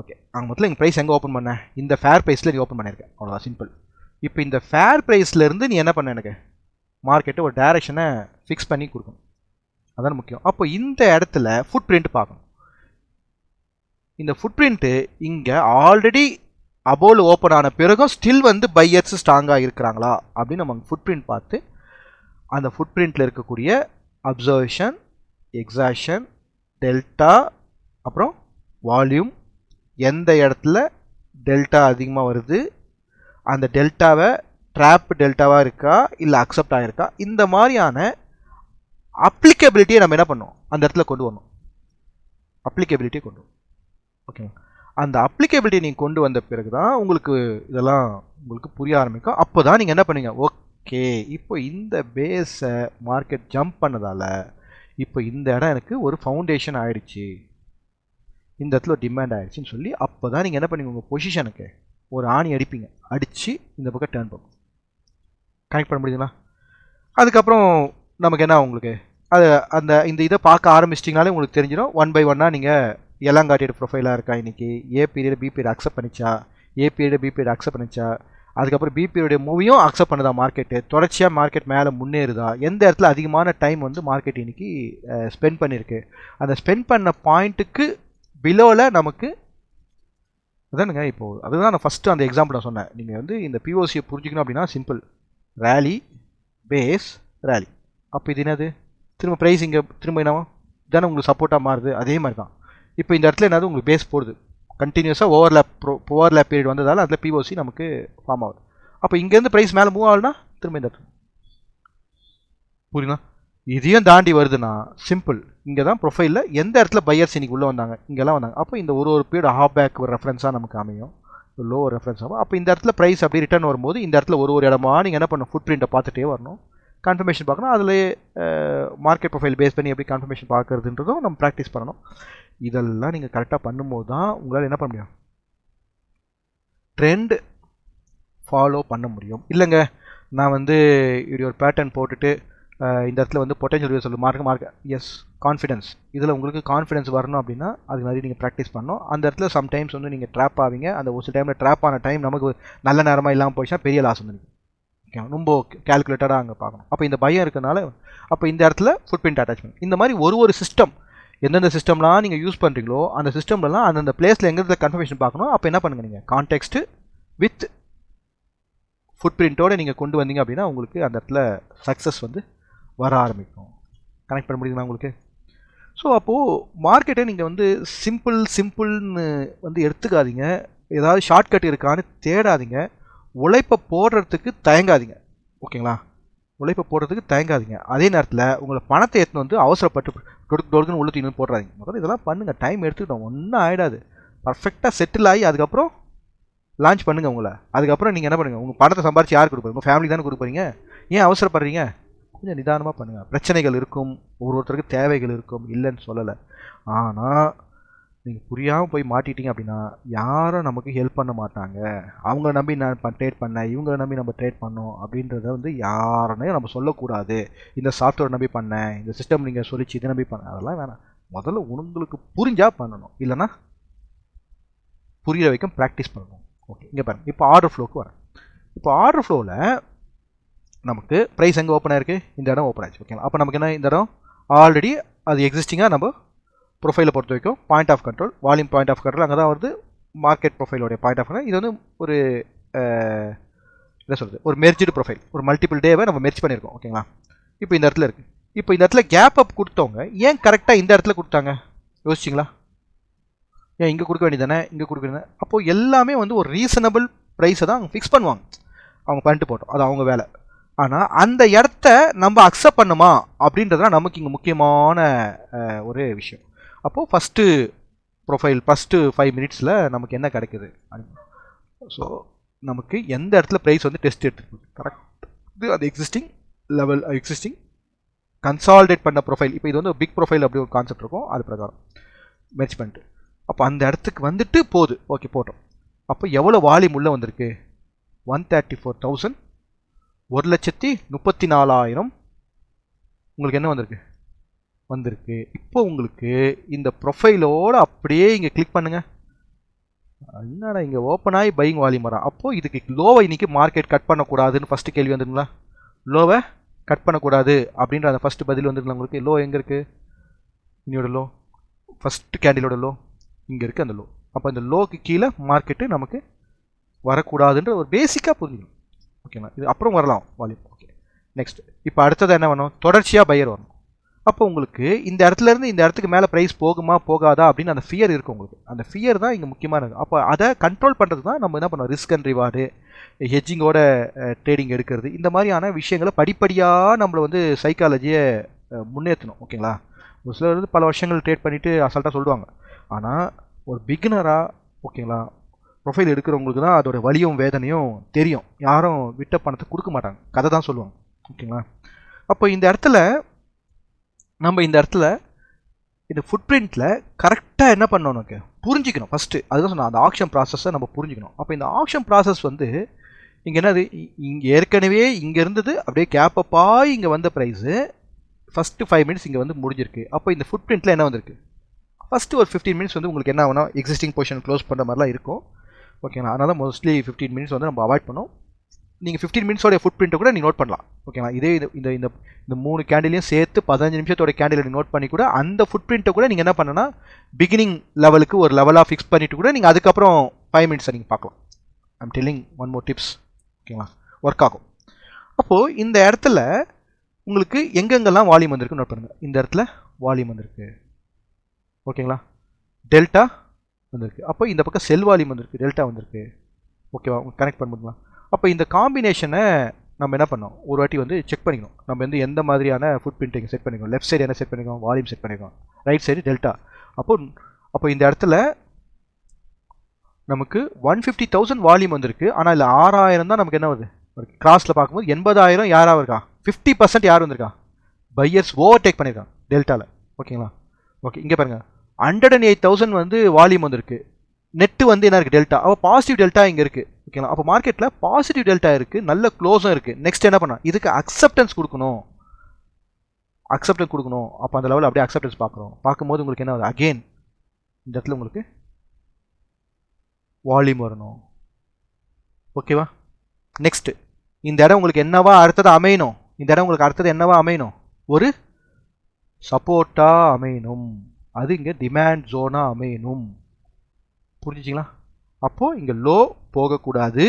ஓகே, அங்கே மொத்தம் எங்கள் ப்ரைஸ் எங்கே ஓப்பன் பண்ணேன், இந்த ஃபேர் ப்ரைஸில் நீ ஓப்பன் பண்ணியிருக்கேன், அவ்வளோதான், சிம்பிள். இப்போ இந்த ஃபேர் ப்ரைஸ்லேருந்து நீ என்ன பண்ண, எனக்கு மார்க்கெட்டை ஒரு டைரக்ஷனை ஃபிக்ஸ் பண்ணி கொடுக்கணும், அதான் முக்கியம். அப்போ இந்த இடத்துல ஃபுட் பிரிண்ட் பார்க்கணும். இந்த ஃபுட் பிரிண்ட்டு இங்கே ஆல்ரெடி அபோல் ஓப்பன் ஆன பிறகும் ஸ்டில் பையர்ஸ் ஸ்ட்ராங்காக இருக்கிறாங்களா அப்படின்னு நம்ம ஃபுட் பிரிண்ட் பார்த்து அந்த ஃபுட் பிரிண்டில் இருக்கக்கூடிய அப்சர்வேஷன், எக்ஸாஷன், டெல்டா, அப்புறம் வால்யூம், எந்த இடத்துல டெல்டா அதிகமாக வருது, அந்த டெல்டாவை ட்ராப் டெல்டாவாக இருக்கா இல்லை அக்செப்ட் ஆகிருக்கா, இந்த மாதிரியான அப்ளிகபிலிட்டியை நம்ம என்ன பண்ணோம், அந்த இடத்துல கொண்டு வரணும். அப்ளிகபிலிட்டியை கொண்டு வரணும். ஓகேவா? அந்த அப்ளிகபிலிட்டி நீங்கள் கொண்டு வந்த பிறகு தான் உங்களுக்கு இதெல்லாம் உங்களுக்கு புரிய ஆரம்பிக்கும். அப்போ தான் நீங்கள் என்ன பண்ணுவீங்க, ஓகே இப்போ இந்த பேஸை மார்க்கெட் ஜம்ப் பண்ணதால் இப்போ இந்த இடம் எனக்கு ஒரு ஃபவுண்டேஷன் ஆகிடுச்சு, இந்த இடத்துல ஒரு டிமாண்ட் ஆகிடுச்சின்னு சொல்லி அப்போ தான் நீங்கள் என்ன பண்ணுவீங்க, உங்கள் பொசிஷனுக்கு ஒரு ஆணி அடிப்பீங்க, அடித்து இந்த பக்கம் டேர்ன் பண்ணும். கனெக்ட் பண்ண முடியுதுங்களா? அதுக்கப்புறம் நமக்கு என்ன, உங்களுக்கு அது இந்த இதை பார்க்க ஆரம்பிச்சிட்டிங்கனாலே உங்களுக்கு தெரிஞ்சிடும். 1 by 1 நீங்கள் எலாங்காட்டியட் ப்ரொஃபைலாக இருக்கா, இன்றைக்கி A period B period accept பண்ணிச்சா, A period B period accept பண்ணிச்சா, அதுக்கப்புறம் பி பீரியட் மூவியும் அக்செப்ட் பண்ணுதா, மார்க்கெட்டு தொடர்ச்சியாக மார்க்கெட் மேலே முன்னேறுதா, எந்த இடத்துல அதிகமான டைம் மார்க்கெட் இன்றைக்கி ஸ்பெண்ட் பண்ணியிருக்கு, அந்த ஸ்பெண்ட் பண்ண பாயிண்ட்டுக்கு பிலோவில் நமக்கு அதானுங்க. இப்போது அதுதான் நான் ஃபஸ்ட்டு அந்த எக்ஸாம்பிள் நான் சொன்னேன். நீங்கள் இந்த பிஓசியை புரிஞ்சிக்கணும் அப்படின்னா சிம்பிள், ரேலி பேஸ் ரேலி. அப்போ இது என்னது, திரும்ப ப்ரைஸ் இங்கே திரும்ப என்னவோ தானே உங்களுக்கு சப்போர்ட்டாக மாறுது, அதே மாதிரி தான். இப்போ இந்த இடத்துல என்னது உங்களுக்கு பேஸ் போடுது, கண்டினியூஸாக ஓவர்லேப் பீரியட் வந்ததால் அதில் பிஓசி நமக்கு ஃபார்ம் ஆகுது. அப்போ இங்கேருந்து ப்ரைஸ் மேலே மூவ் ஆகுதுன்னா திரும்ப இந்த இடத்துல புரியுங்களா, இதையும் தாண்டி வருதுன்னா சிம்பிள், இங்கே தான் ப்ரொஃபைலில் எந்த இடத்துல பையர்ஸ் இன்னைக்கு உள்ளே வந்தாங்க, இங்கெல்லாம் வந்தாங்க. அப்போ இந்த ஒரு பீரியட் ஹாஃப் பேக் ஒரு ரெஃபரன்ஸாக நமக்கு அமையும். லோவர் ரெஃபரன்ஸ் ஆகும். அப்போ இந்த இடத்துல ப்ரைஸ் அப்படி ரிட்டர்ன் வரும்போது இந்த இடத்துல ஒரு இடமா நீங்கள் என்ன பண்ணணும், ஃபுட் பிரிண்ட்டை பார்த்துட்டே வரணும், கன்ஃபர்மேஷன் பார்க்கணும். அதில் மார்க்கெட் ப்ரொஃபைல் பேஸ் பண்ணி எப்படி கன்ஃபர்மேஷன் பார்க்குறதுன்றதும் நம்ம ப்ராக்டிஸ் பண்ணணும். இதெல்லாம் நீங்கள் கரெக்டாக பண்ணும்போது தான் உங்களால் என்ன பண்ண முடியும், ட்ரெண்ட் ஃபாலோ பண்ண முடியும். இல்லைங்க நான் வந்து இப்படி ஒரு பேட்டர்ன் போட்டுட்டு இந்த இடத்துல வந்து பொட்டன்ஷியல் வியூ சொல்லு மார்க் எஸ் கான்ஃபிடன்ஸ், இதில் உங்களுக்கு கான்ஃபிடன்ஸ் வரணும் அப்படின்னா அது மாதிரி நீங்கள் ப்ராக்டிஸ் பண்ணணும். அந்த இடத்துல சம்டைம்ஸ் வந்து நீங்கள் ட்ராப் ஆவீங்க. அந்த ஒரு சில டைமில் ட்ராப் ஆன டைம் நமக்கு நல்ல நேரமாக இல்லாமல் போயிடுச்சுன்னா பெரிய லாஸ் வந்து ஓகே, ரொம்ப கேல்குலேட்டடாக அங்கே பார்க்கணும். அப்போ இந்த பயம் இருக்கனால அப்போ இந்த இடத்துல ஃபுட் பிரிண்ட் அட்டாச்மெண்ட் இந்த மாதிரி ஒரு சிஸ்டம் எந்தெந்த சிஸ்டம்லாம் நீங்கள் யூஸ் பண்ணுறீங்களோ அந்த சிஸ்டம்லாம் அந்தந்த பிளேஸில் எங்கே இடத்துல கன்ஃபர்மேஷன் பார்க்கணும். அப்போ என்ன பண்ணுங்கள், நீங்கள் கான்டெக்ஸ்ட்டு வித் ஃபுட் பிரிண்ட்டோடு நீங்கள் கொண்டு வந்தீங்க அப்படின்னா உங்களுக்கு அந்த இடத்துல சக்ஸஸ் வந்து வர ஆரம்பிக்கும். கனெக்ட் பண்ண முடியுங்களா உங்களுக்கு? ஸோ அப்போது மார்க்கெட்டை நீங்கள் வந்து சிம்பிள்னு வந்து எடுத்துக்காதீங்க. ஏதாவது ஷார்ட்கட் இருக்கான்னு தேடாதீங்க. உழைப்பை போடுறதுக்கு தயங்காதீங்க. ஓகேங்களா? உழைப்பை போடுறதுக்கு தயங்காதீங்க. அதே நேரத்தில் உங்களை பணத்தை எடுத்துன்னு வந்து அவசரப்பட்டு டொடுக்குன்னு உள்ள தீனு போடுறாதீங்க. முதல்ல இதெல்லாம் பண்ணுங்கள், டைம் எடுத்துக்கிட்டோம், ஒன்றும் ஆகிடாது. பர்ஃபெக்டாக செட்டில் ஆகி அதுக்கப்புறம் லான்ச் பண்ணுங்கள் உங்களை. அதுக்கப்புறம் நீங்கள் என்ன பண்ணுங்கள், உங்கள் பணத்தை சம்பாரிச்சு யார் கொடுப்பீங்க? உங்கள் ஃபேமிலி தானே கொடுப்பீங்க. ஏன் அவசரப்படுறீங்க? கொஞ்சம் நிதானமாக பண்ணுங்கள். பிரச்சனைகள் இருக்கும், ஒருத்தருக்கு தேவைகள் இருக்கும், இல்லைன்னு சொல்லலை. ஆனால் நீங்கள் புரியாமல் போய் மாட்டிட்டீங்க அப்படின்னா யாரும் நமக்கு ஹெல்ப் பண்ண மாட்டாங்க. அவங்கள நம்பி நான் ட்ரேட் பண்ணேன், இவங்கள நம்பி நம்ம ட்ரேட் பண்ணோம் அப்படின்றத வந்து யாருன்னே நம்ம சொல்லக்கூடாது. இந்த சாஃப்ட்வேர் நம்பி பண்ணேன், இந்த சிஸ்டம் நீங்கள் சொல்லிச்சு இதை நம்பி பண்ணேன், அதெல்லாம் வேணாம். முதல்ல உங்களுக்கு புரிஞ்சால் பண்ணணும், இல்லைன்னா புரிய வைக்க ப்ராக்டிஸ் பண்ணணும். ஓகே, இங்கே பாருங்கள். இப்போ ஆர்டர் ஃப்ளோக்கு வரேன். இப்போ ஆர்டர் ஃப்ளோவில் நமக்கு ப்ரைஸ் எங்கே ஓப்பன் ஆயிருக்கு, இந்த இடம் ஓப்பன் ஆயிடுச்சு. ஓகேங்களா? அப்போ நமக்கு என்ன, இந்த இடம் ஆல்ரெடி அது எக்ஸிஸ்டிங்காக நம்ம ப்ரொஃபைலை பொறுத்த வரைக்கும் point of control, volume point of control அங்கே தான் வருது. மார்க்கெட் ப்ரொஃபைலோடைய பாயிண்ட் ஆஃப் கண்ட்ரோல் இது வந்து ஒரு என்ன சொல்கிறது, ஒரு மெர்ஜ்டு ப்ரொஃபைல், ஒரு மல்டிபிள் டேவை நம்ம மெர்ஜ் பண்ணியிருக்கோம். ஓகேங்களா? இப்போ இந்த இடத்துல இருக்குது. இப்போ இந்த இடத்துல கேப் அப் கொடுத்தவங்க ஏன் கரெக்டாக இந்த இடத்துல கொடுத்தாங்க யோசிச்சிங்களா? ஏன் இங்கே கொடுக்க வேண்டியதானே, இங்கே கொடுக்க வேண்டியது? அப்போது எல்லாமே வந்து ஒரு ரீசனபிள் ப்ரைஸை தான் அவங்க ஃபிக்ஸ் பண்ணுவாங்க. அவங்க பண்ணிட்டு போட்டோம், அது அவங்க வேலை. ஆனால் அந்த இடத்த நம்ம அக்செப்ட் பண்ணுமா அப்படின்றதுலாம் நமக்கு இங்கே முக்கியமான ஒரு விஷயம். அப்போது ஃபஸ்ட்டு ப்ரொஃபைல் ஃபஸ்ட்டு 5 மினிட்ஸில் நமக்கு என்ன கிடைக்குது, ஸோ நமக்கு எந்த இடத்துல ப்ரைஸ் வந்து டெஸ்ட் எடுத்துருக்கு கரெக்ட், இது அது எக்ஸிஸ்டிங் லெவல், எக்ஸிஸ்டிங் கன்சால்டேட் பண்ண ப்ரொஃபைல். இப்போ இது வந்து பிக் ப்ரொஃபைல் அப்படி ஒரு கான்செப்ட் இருக்கும், அது பிரகாரம் மெர்ஜ் பண்ணிட்டு அப்போ அந்த இடத்துக்கு வந்துட்டு போகுது. ஓகே, போட்டோம். அப்போ எவ்வளோ வால்யூம் உள்ளே வந்திருக்கு, 134,000, 1,34,000 உங்களுக்கு என்ன வந்திருக்கு. இப்போ உங்களுக்கு இந்த ப்ரொஃபைலோடு அப்படியே இங்கே கிளிக் பண்ணுங்கள். என்னடா இங்கே ஓப்பன் ஆகி பையிங் வால்யூம் வரா. அப்போது இதுக்கு லோவை இன்றைக்கி மார்க்கெட் கட் பண்ணக்கூடாதுன்னு ஃபஸ்ட்டு கேள்வி வந்துருங்களா? லோவை கட் பண்ணக்கூடாது அப்படின்ற அந்த ஃபஸ்ட்டு பதில் வந்துருங்களா உங்களுக்கு? லோ எங்கே இருக்குது, இன்னையோட லோ, ஃபஸ்ட்டு கேண்டிலோட லோ இங்கே இருக்குது, அந்த லோ. அப்போ இந்த லோக்கு கீழே மார்க்கெட்டு நமக்கு வரக்கூடாதுன்ற ஒரு பேசிக்காக புரிஞ்சுக்கணும். ஓகேங்களா? இது அப்புறம் வரலாம் வால்யூம். Okay, next. இப்போ அடுத்தது என்ன வேணும், தொடர்ச்சியாக பையர் வரணும். அப்போ உங்களுக்கு இந்த இடத்துலேருந்து இந்த இடத்துக்கு மேலே ப்ரைஸ் போகுமா போகாதா அப்படின்னு அந்த ஃபியர் இருக்குது உங்களுக்கு. அந்த ஃபியர் தான் இங்கே முக்கியமானது. அப்போ அதை கண்ட்ரோல் பண்ணுறது தான் நம்ம என்ன பண்ணோம், ரிஸ்க் அண்ட் ரிவார்டு, ஹெட்ஜிங்கோட ட்ரேடிங் எடுக்கிறது, இந்த மாதிரியான விஷயங்களை படிப்படியாக நம்மளை வந்து சைக்காலஜியை முன்னேற்றணும். ஓகேங்களா? ஒரு சிலர் வந்து பல வருஷங்கள் ட்ரேட் பண்ணிவிட்டு அசால்ட்டாக சொல்லுவாங்க. ஆனால் ஒரு பிகினராக ஓகேங்களா ப்ரொஃபைல் எடுக்கிறவங்களுக்கு தான் அதோட வலியும் வேதனையும் தெரியும். யாரும் விட்ட பணத்தை கொடுக்க மாட்டாங்க, கதை தான் சொல்லுவாங்க. ஓகேங்களா? அப்போ இந்த இடத்துல நம்ம இந்த ஃபுட் பிரிண்ட்டில் கரெக்டாக என்ன பண்ணணும், ஓகே புரிஞ்சிக்கணும் ஃபஸ்ட்டு. அதுதான் சொன்னால் அந்த ஆக்ஷன் ப்ராசஸை நம்ம புரிஞ்சிக்கணும். அப்போ இந்த ஆக்ஷன் ப்ராசஸ் வந்து இங்கே என்னது, இங்கே ஏற்கனவே இங்கே இருந்தது அப்படியே கேப் அப் ஆகி இங்கே வந்த ப்ரைஸு ஃபஸ்ட்டு 5 மினிட்ஸ் இங்கே வந்து முடிஞ்சிருக்கு. அப்போ இந்த ஃபுட் பிரிண்ட்டில் என்ன வந்திருக்கு, ஃபஸ்ட்டு ஒரு 15 மினிட்ஸ் வந்து உங்களுக்கு என்ன ஆகணும், எக்ஸிஸ்டிங் பொசிஷன் க்ளோஸ் பண்ணுற மாதிரிலாம் இருக்கும். ஓகேங்களா? அதனால மோஸ்ட்லி 15 மினிட்ஸ் வந்து நம்ம அவாய்ட் பண்ணோம். நீங்கள் 15 மினிட்ஸோடைய ஃபுட் பிரிண்ட்டை கூட நீங்கள் நோட் பண்ணலாம். ஓகேங்களா? இதே இந்த இந்த இந்த 3 கேண்டிலையும் சேர்த்து 15 நிமிஷத்தோட கேண்டில் நோட் பண்ணி கூட அந்த ஃபுட் பிரிண்ட்டை கூட நீங்கள் என்ன பண்ணனா பிகினிங் லெவலுக்கு ஒரு லெவலாக ஃபிக்ஸ் பண்ணிவிட்டு கூட நீங்கள் அதுக்கப்புறம் 5 மினிட்ஸை நீங்கள் பார்க்கலாம். I'm telling one more tips. ஓகேங்களா? ஒர்க் ஆகும். அப்போது இந்த இடத்துல உங்களுக்கு எங்கெங்கெல்லாம் வால்யூம் வந்திருக்கு நோட் பண்ணுங்கள். இந்த இடத்துல வால்யூம் வந்திருக்கு. ஓகேங்களா? டெல்டா வந்திருக்கு. அப்போ இந்த பக்கம் செல் வால்யூம் வந்திருக்கு, டெல்டா வந்திருக்கு. ஓகேவா? கனெக்ட் பண்ண முடியுமா? அப்போ இந்த காம்பினேஷனை நம்ம என்ன பண்ணோம், ஒரு வாட்டி வந்து செக் பண்ணிக்கணும். நம்ம வந்து எந்த மாதிரியான ஃபுட் பிரிண்டிங் செட் பண்ணிக்கணும். லெஃப்ட் சைடு என்ன செட் பண்ணிக்கணும், வால்யூம் செட் பண்ணிக்கணும். Right side delta. அப்போ இந்த இடத்துல நமக்கு 150,000 வால்யூம் வந்திருக்கு. ஆனால் இல்லை 6,000 தான் நமக்கு என்ன வருது. கிராஸில் பார்க்கும்போது 80,000 யாராக இருக்கா, 50% யார் வந்திருக்கா, பையர்ஸ் ஓவர்டேக் பண்ணியிருக்காங்க டெல்டாவில். ஓகேங்களா. ஓகே, இங்கே பாருங்கள் 108,000 வந்து வால்யூம் வந்திருக்கு. நெட்டு வந்து என்ன இருக்குது, டெல்டா. அப்போ பாசிட்டிவ் டெல்டா இங்கே இருக்குது. ஓகேங்களா. அப்போ மார்க்கெட்டில் பாசிட்டிவ் டெல்டா இருக்குது, நல்ல க்ளோஸும் இருக்குது. நெக்ஸ்ட் என்ன பண்ணலாம், இதுக்கு அக்செப்டன்ஸ் கொடுக்கணும். அப்போ அந்த லெவலில் அப்படியே அக்செப்டன்ஸ் பார்க்குறோம். பார்க்கும்போது உங்களுக்கு என்ன ஆகுது, அகெயின் இந்த இடத்துல உங்களுக்கு வால்யூம் வரணும். ஓகேவா. நெக்ஸ்ட் இந்த இடம் உங்களுக்கு என்னவா அடுத்தது அமையணும், இந்த இடம் உங்களுக்கு அடுத்தது என்னவா அமையணும், ஒரு சப்போர்ட்டா அமையணும். அது இங்கே டிமாண்ட் ஜோனா அமையணும். புரிஞ்சுச்சிங்களா. அப்போது இங்கே லோ போகக்கூடாது,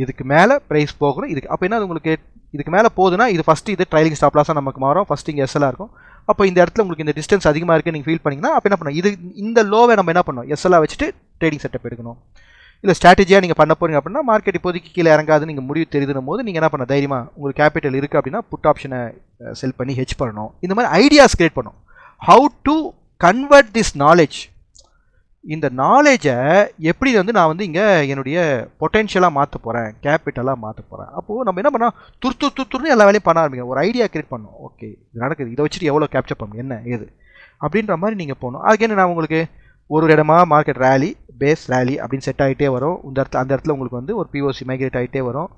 இதுக்கு மேலே ப்ரைஸ் போகணும். இதுக்கு அப்போ என்ன உங்களுக்கு, இதுக்கு மேலே போகுதுன்னா இது ஃபஸ்ட்டு இது ட்ரைலிங் ஸ்டாப் லாஸாக நமக்கு மாறும். ஃபஸ்ட்டு இங்கே எஸ்எல்லாக இருக்கும். அப்போ இந்த இடத்துல உங்களுக்கு இந்த டிஸ்டன்ஸ் அதிகமாக இருக்குது நீங்கள் ஃபீல் பண்ணிங்கன்னா அப்போ என்ன பண்ணணும், இது இந்த லோவை நம்ம என்ன பண்ணணும், எஸ்எல்லாக வச்சுட்டு ட்ரேடிங் செட்டப் எடுக்கணும். இல்லை ஸ்ட்ராட்டஜியாக நீங்கள் பண்ண போகிறீங்க அப்படின்னா மார்க்கெட் இப்போதைக்கு கீழே இறங்காது நீங்கள் முடிவு தெரியுதுன்னும் போது நீங்கள் என்ன பண்ண, தைரியமாக உங்களுக்கு கேபிட்டல் இருக்குது அப்படின்னா புட் ஆப்ஷனை செல் பண்ணி ஹெட்ஜ் பண்ணணும். இந்த மாதிரி ஐடியாஸ் கிரியேட் பண்ணணும். How to convert this knowledge, இந்த நாலேஜை எப்படி வந்து நான் வந்து இங்கே என்னுடைய பொட்டென்ஷியலாக மாற்ற போகிறேன், கேபிட்டலாக மாற்ற போகிறேன். அப்போது நம்ம என்ன பண்ணால் துருன்னு எல்லா வேலையும் பண்ண ஆரம்பிங்க. ஒரு ஐடியா கிரியேட் பண்ணணும். ஓகே இது நடக்குது, இதை வச்சுட்டு எவ்வளோ கேப்சர் பண்ணணும், என்ன ஏது அப்படின்ற மாதிரி நீங்கள் போகணும். அதுக்கு என்ன, நான் உங்களுக்கு ஒரு இடமா மார்க்கெட் ரேலி பேஸ் ரேலி அப்படின்னு செட் ஆகிட்டே வரும். அந்த இடத்துல உங்களுக்கு வந்து ஒரு பிஓசி மைக்ரேட் ஆகிட்டே வரும்.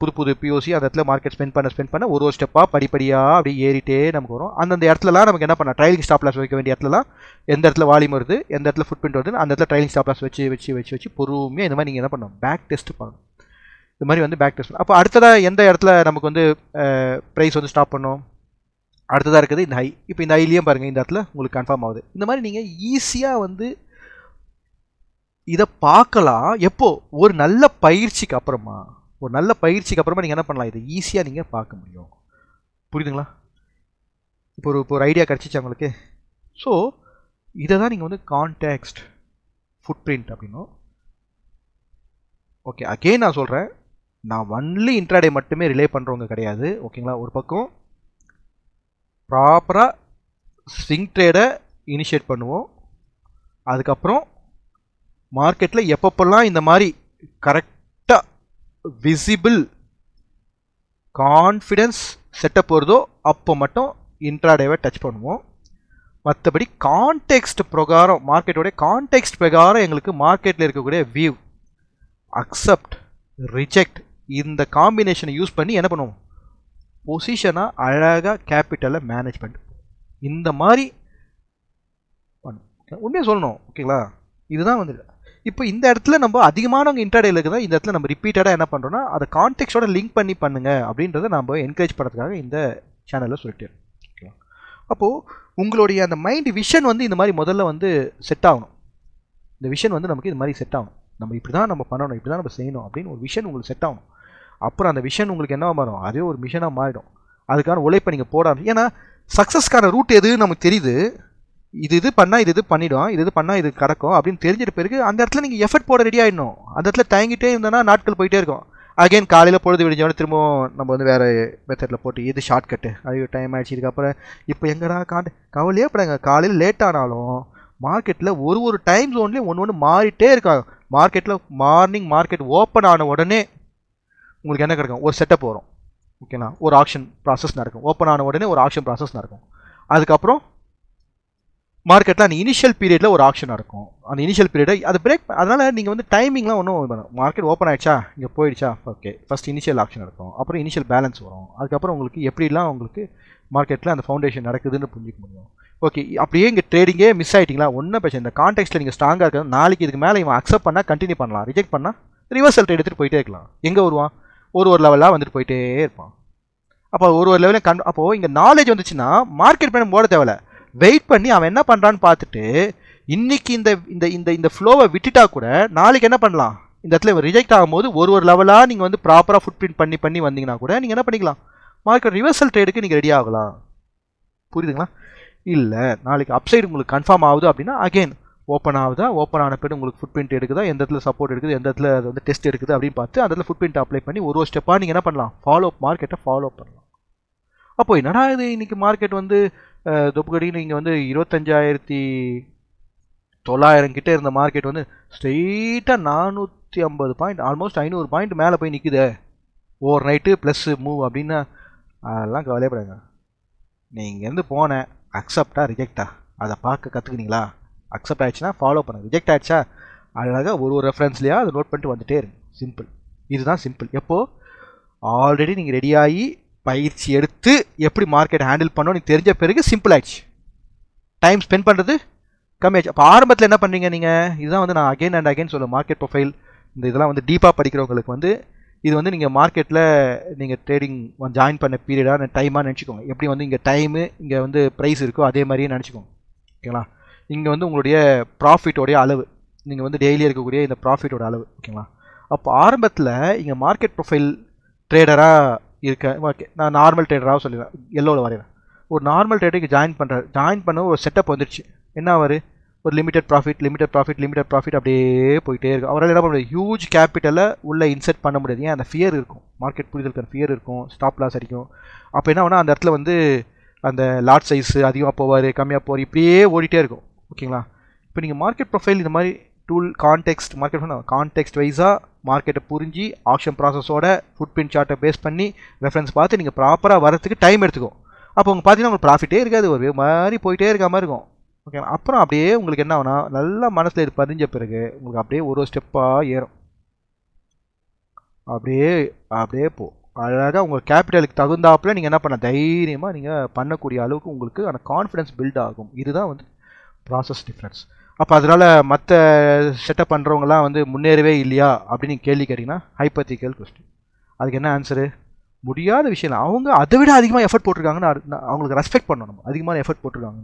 புது பிஓசி அந்த இடத்துல மார்க்கெட் ஸ்பெண்ட் பண்ண ஒரு ஸ்டெப்பாக படிப்படியாக அப்படியே ஏறிட்டே நமக்கு வரும். அந்தந்த இடத்துலலாம் நமக்கு என்ன பண்ண, ட்ரைலிங் ஸ்டாப் லாஸ் வைக்க வேண்டிய இடத்துலலாம் எந்த இடத்துல வால்யூம் வருது, எந்த இடத்துல ஃபுட் பிரிண்ட் வருது, அந்த இடத்துல ட்ரைலிங் ஸ்டாப் லாஸ் வச்சு பொறுமையாக இந்த மாதிரி நீங்கள் என்ன பண்ணணும், பேக் டெஸ்ட் பண்ணணும். இந்த மாதிரி வந்து பேக் டெஸ்ட். அப்போ அடுத்ததாக எந்த இடத்துல நமக்கு வந்து ப்ரைஸ் வந்து ஸ்டாப் பண்ணணும், அடுத்ததாக இருக்குது இந்த ஹை. இப்போ இந்த ஹைலையும் பாருங்கள் இந்த இடத்துல உங்களுக்கு கன்ஃபார்ம் ஆகுது. இந்த மாதிரி நீங்கள் ஈஸியாக வந்து இதை பார்க்கலாம். எப்போ, ஒரு நல்ல பயிற்சிக்கு அப்புறமா நீங்கள் என்ன பண்ணலாம், இதை ஈஸியாக நீங்கள் பார்க்க முடியும். புரியுதுங்களா. இப்போ ஒரு ஐடியா கிடச்சிச்சு உங்களுக்கு. ஸோ இதை தான் நீங்கள் வந்து கான்டெக்ஸ்ட் ஃபுட் பிரிண்ட் அப்படின்னும். ஓகே அகெயின் நான் சொல்கிறேன், நான் ஒன்லி இன்ட்ராடே மட்டுமே ரிலே பண்ணுறவங்க கிடையாது. ஓகேங்களா. ஒரு பக்கம் ப்ராப்பராக ஸ்விங் ட்ரேடை இனிஷியேட் பண்ணுவோம். அதுக்கப்புறம் மார்க்கெட்டில் எப்பப்பெல்லாம் இந்த மாதிரி கரெக்டாக விசிபிள் கான்ஃபிடென்ஸ் செட்டப் வருதோ அப்போ மட்டும் இன்ட்ராடேவை டச் பண்ணுவோம். மற்றபடி கான்டெக்ஸ்ட் பிரகாரம், மார்க்கெட்டோடைய கான்டெக்ஸ்ட் பிரகாரம் எங்களுக்கு மார்க்கெட்டில் இருக்கக்கூடிய வியூ, அக்செப்ட், ரிஜெக்ட் இந்த காம்பினேஷனை யூஸ் பண்ணி என்ன பண்ணுவோம், பொசிஷனாக அழகாக கேபிட்டலை மேனேஜ்மெண்ட் இந்த மாதிரி பண்ணும். உண்மையாக சொல்லணும். ஓகேங்களா. இதுதான் வந்து இப்போ இந்த இடத்துல நம்ம அதிகமானவங்க இன்ட்ராடேல இருக்குதா, இந்த இடத்துல நம்ம ரிப்பீட்டடாக என்ன பண்ணுறோன்னா அதை கான்டெக்ஸ்டோட லிங்க் பண்ணி பண்ணுங்க அப்படின்றத நம்ம என்கரேஜ் பண்ணுறதுக்காக இந்த சேனலில் சொல்லிட்டு. ஓகேவா. அப்போது உங்களுடைய அந்த மைண்ட் விஷன் வந்து இந்த மாதிரி முதல்ல வந்து செட் ஆகணும். இந்த விஷன் வந்து நமக்கு இது மாதிரி செட் ஆகணும். நம்ம இப்படி தான் நம்ம பண்ணணும், இப்படி தான் நம்ம செய்யணும் அப்படின்னு ஒரு விஷன் உங்களுக்கு செட் ஆகணும். அப்புறம் அந்த விஷன் உங்களுக்கு என்ன மாறும், அதே ஒரு மிஷனாக மாறிடும். அதுக்கான உழைப்பை நீங்கள் போடாது. ஏன்னா சக்ஸஸ்க்கான ரூட் எதுன்னு நமக்கு தெரியுது. இது பண்ணால் இது பண்ணிடும், இது பண்ணால் இது கிடக்கும் அப்படின்னு தெரிஞ்சிட்ட பிறகு அந்த இடத்துல நீங்கள் எஃபர்ட் போட ரெடி ஆகிடணும். அந்த இடத்துல தயங்கிட்டே இருந்தோன்னா நாட்கள் போயிட்டே இருக்கும். அகைன் காலையில் பொழுது விடிஞ்சோட திரும்பவும் நம்ம வந்து வேறு மெத்தடில் போட்டு இது ஷார்ட் கட்டு, ஐயோ டைம் ஆகிடுச்சு இதுக்கப்புறம் இப்போ எங்கடா கவலையே படாங்க. காலையில் லேட் ஆனாலும் மார்க்கெட்டில் ஒரு டைம் ஜோன்லேயும் ஒன்று மாறிட்டே இருக்காங்க. மார்க்கெட்டில் மார்க்கெட் ஓப்பன் ஆன உடனே உங்களுக்கு என்ன கிடைக்கும், ஒரு செட்டப் வரும். ஓகேங்களா. ஒரு ஆக்ஷன் ப்ராசஸ் நடக்கும். ஓப்பன் ஆன உடனே ஒரு ஆக்ஷன் ப்ராசஸ் நடக்கும். அதுக்கப்புறம் மார்க்கெட்டில் அந்த இனிஷியல் பீரியடில் ஒரு ஆக்ஷன் நடக்கும். அந்த இனிஷியல் பீரியடை அது பிரேக். அதனால் நீங்கள் வந்து டைமிங்லாம் ஒன்றும் மார்க்கெட் ஓப்பன் ஆகிடுச்சா, இங்கே போயிடுச்சா, ஓகே ஃபஸ்ட் இனிஷியல் ஆக்ஷன் நடக்கும், அப்புறம் இனிஷியல் பேலன்ஸ் வரும். அதுக்கப்புறம் உங்களுக்கு எப்படிலாம் உங்களுக்கு மார்க்கெட்டில் அந்த ஃபவுண்டேஷன் நடக்குதுன்னு புரிஞ்சிக்க முடியும். ஓகே அப்படியே இங்கே ட்ரேடிங்கே மிஸ் ஆகிட்டிங்களா, ஒன்றும் பிரச்சனை. இந்த கான்டெக்ஸ்ட்டில் நீங்கள் ஸ்ட்ராங்காக இருக்கிறது, நாளைக்கு இதுக்கு மேலே இவன் அக்செப்ட் பண்ணால் கண்டினியூ பண்ணலாம், ரிஜெக்ட் பண்ணால் ரிவர்சல் ட்ரேட் எடுத்துகிட்டு போயிட்டே இருக்கலாம். எங்கே வருவான், ஒரு லெவலாக வந்துட்டு போயிட்டே இருப்பான். அப்போ ஒரு லெவலில் அப்போது இங்கே நாலேஜ் வந்துச்சுன்னா மார்க்கெட் பண்ண போட தேவையில்ல, வெயிட் பண்ணி அவன் என்ன பண்ணுறான்னு பார்த்துட்டு இன்னைக்கு இந்த இந்த இந்த இந்த ஃப்ளோவை விட்டுட்டா கூட நாளைக்கு என்ன பண்ணலாம், இந்த இடத்துல ரிஜெக்ட் ஆகும்போது ஒரு லெவலாக நீங்கள் வந்து ப்ராப்பராக ஃபுட் பிரிண்ட் பண்ணி வந்தீங்கன்னா கூட நீங்கள் என்ன பண்ணிக்கலாம், மார்க்கெட் ரிவர்சல் ட்ரேடுக்கு நீங்கள் ரெடி ஆகலாம். புரியுதுங்களா. இல்லை நாளைக்கு அப்சைடு உங்களுக்கு கன்ஃபார்ம் ஆகுது அப்படின்னா அகெயின் ஓப்பன் ஆகுதா, ஓப்பன் ஆன பிறகு உங்களுக்கு ஃபுட் பிரிண்ட் எடுக்குதா, எந்த இடத்துல சப்போர்ட் எடுக்குது, எந்த இடத்துல அது வந்து டெஸ்ட் எடுக்குது அப்படின்னு பார்த்து அந்த இடத்துல ஃபுட் பிரிண்ட் அப்ளை பண்ணி ஒரு ஸ்டெப்பாக நீங்கள் என்ன பண்ணலாம், மார்க்கெட்டை ஃபாலோ பண்ணலாம். அப்போ என்னடா இது இன்னைக்கு மார்க்கெட் வந்து தொப்புக்கடி நீங்கள் வந்து 25,000 900 கிட்டே இருந்த மார்க்கெட் வந்து ஸ்ட்ரெயிட்டாக 450 பாயிண்ட், ஆல்மோஸ்ட் 500 பாயிண்ட் மேலே போய் நிற்குது ஓவர் நைட்டு ப்ளஸ் மூவ் அப்படின்னா அதெல்லாம் கவலையப்படாங்க. நீங்கள் இங்கேருந்து போனேன், அக்செப்டா ரிஜெக்டா அதை பார்க்க கற்றுக்குனீங்களா? அக்செப்ட் ஆயிடுச்சுன்னா ஃபாலோ பண்ணுங்க, ரிஜெக்ட் ஆயிடுச்சா அழகாக ஒரு ரெஃபரன்ஸ்லையா அதை நோட் பண்ணிட்டு வந்துட்டே இருங்க. சிம்பிள், இதுதான் சிம்பிள். எப்போது ஆல்ரெடி நீங்கள் ரெடியாகி பயிற்சி எடுத்து எப்படி மார்க்கெட் ஹேண்டில் பண்ணணும் நீங்கள் தெரிஞ்ச பிறகு சிம்பிள் ஆயிடுச்சு. டைம் ஸ்பெண்ட் பண்ணுறது கம்மியாச்சு. அப்போ ஆரம்பத்தில் என்ன பண்ணுறீங்க நீங்கள்? இதுதான் வந்து நான் அகைன் அண்ட் அகைன் சொல்லுவேன், மார்க்கெட் ப்ரொஃபைல் இந்த இதெல்லாம் வந்து டீப்பாக படிக்கிறவங்களுக்கு வந்து இது வந்து நீங்கள் மார்க்கெட்டில் நீங்கள் ட்ரேடிங் ஜாயின் பண்ண பீரியடாக டைமாக நினச்சிக்கோங்க. எப்படி வந்து இங்கே டைமு இங்கே வந்து ப்ரைஸ் இருக்கோ அதே மாதிரியே நினச்சிக்கோங்க. ஓகேங்களா? இங்கே வந்து உங்களுடைய ப்ராஃபிட்டோடைய அளவு, நீங்கள் வந்து டெய்லி இருக்கக்கூடிய இந்த ப்ராஃபிட்டோட அளவு. ஓகேங்களா? அப்போ ஆரம்பத்தில் இங்கே மார்க்கெட் ப்ரொஃபைல் ட்ரேடராக இருக்க, ஓகே நான் நார்மல் ட்ரேடராக சொல்லிடுறேன், எல்லோவில் வரைகிறேன். ஒரு நார்மல் ட்ரேடருக்கு ஜாயின் பண்ண ஒரு செட்டப் வந்துருச்சு. என்ன வரும்? ஒரு லிமிடெட் ப்ராஃபிட் அப்படியே போயிட்டே இருக்கும். அவரால் என்ன பண்ண முடியாது? ஹியூஜ் கேபிட்டலை உள்ளே இன்செர்ட் பண்ண முடியாது. ஏன்? அந்த ஃபியர் இருக்கும், மார்க்கெட் புரிதலுக்கான ஃபியர் இருக்கும், ஸ்டாப் லாஸ் அடிக்கும். அப்போ என்ன ஆகுனா அந்த இடத்துல வந்து அந்த லாட் சைஸ் அதிகமாக போவார், கம்மியாக போவார், இப்படியே ஓடிட்டே இருக்கும். ஓகேங்களா? இப்போ நீங்கள் மார்க்கெட் ப்ரொஃபைல் இந்த மாதிரி டூல் கான்டெக்ஸ்ட் கான்டெக்ஸ்ட் வைஸாக மார்க்கெட்டை புரிஞ்சு ஆக்ஷன் ப்ராசஸோட ஃபுட் பிரிண்ட் சார்ட்டை பேஸ் பண்ணி ரெஃபரன்ஸ் பார்த்து நீங்கள் ப்ராப்பராக வரதுக்கு டைம் எடுத்துக்கும். அப்போ உங்களுக்கு பார்த்தீங்கன்னா உங்களுக்கு ப்ராஃபிட்டே இருக்காது, ஒரு மாதிரி போயிட்டே இருக்க மாதிரி இருக்கும். ஓகே, அப்புறம் அப்படியே உங்களுக்கு என்ன ஆகுனா நல்லா மனசில் இது பதிஞ்ச பிறகு உங்களுக்கு அப்படியே ஒரு ஸ்டெப்பாக ஏறும். அப்படியே அப்படியே அழகாக உங்கள் கேபிட்டலுக்கு தகுந்தாப்பில் நீங்கள் என்ன பண்ண தைரியமாக நீங்கள் பண்ணக்கூடிய அளவுக்கு உங்களுக்கு அந்த கான்ஃபிடன்ஸ் பில்ட் ஆகும். இதுதான் வந்து ப்ராசஸ் டிஃப்ரென்ஸ். அப்போ அதனால் மற்ற செட்டப் பண்ணுறவங்களாம் வந்து முன்னேறவே இல்லையா அப்படின்னு கேள்வி கேட்டிங்கன்னா ஹைப்போதெட்டிக்கல் கொஸ்டின். அதுக்கு என்ன ஆன்சரு? முடியாத விஷயம் இல்லை. அவங்க அதை விட அதிகமாக எஃபர்ட் போட்டிருக்காங்கன்னு அவங்களுக்கு ரெஸ்பெக்ட் பண்ணணும். நம்ம அதிகமான எஃபர்ட் போட்டிருக்காங்க,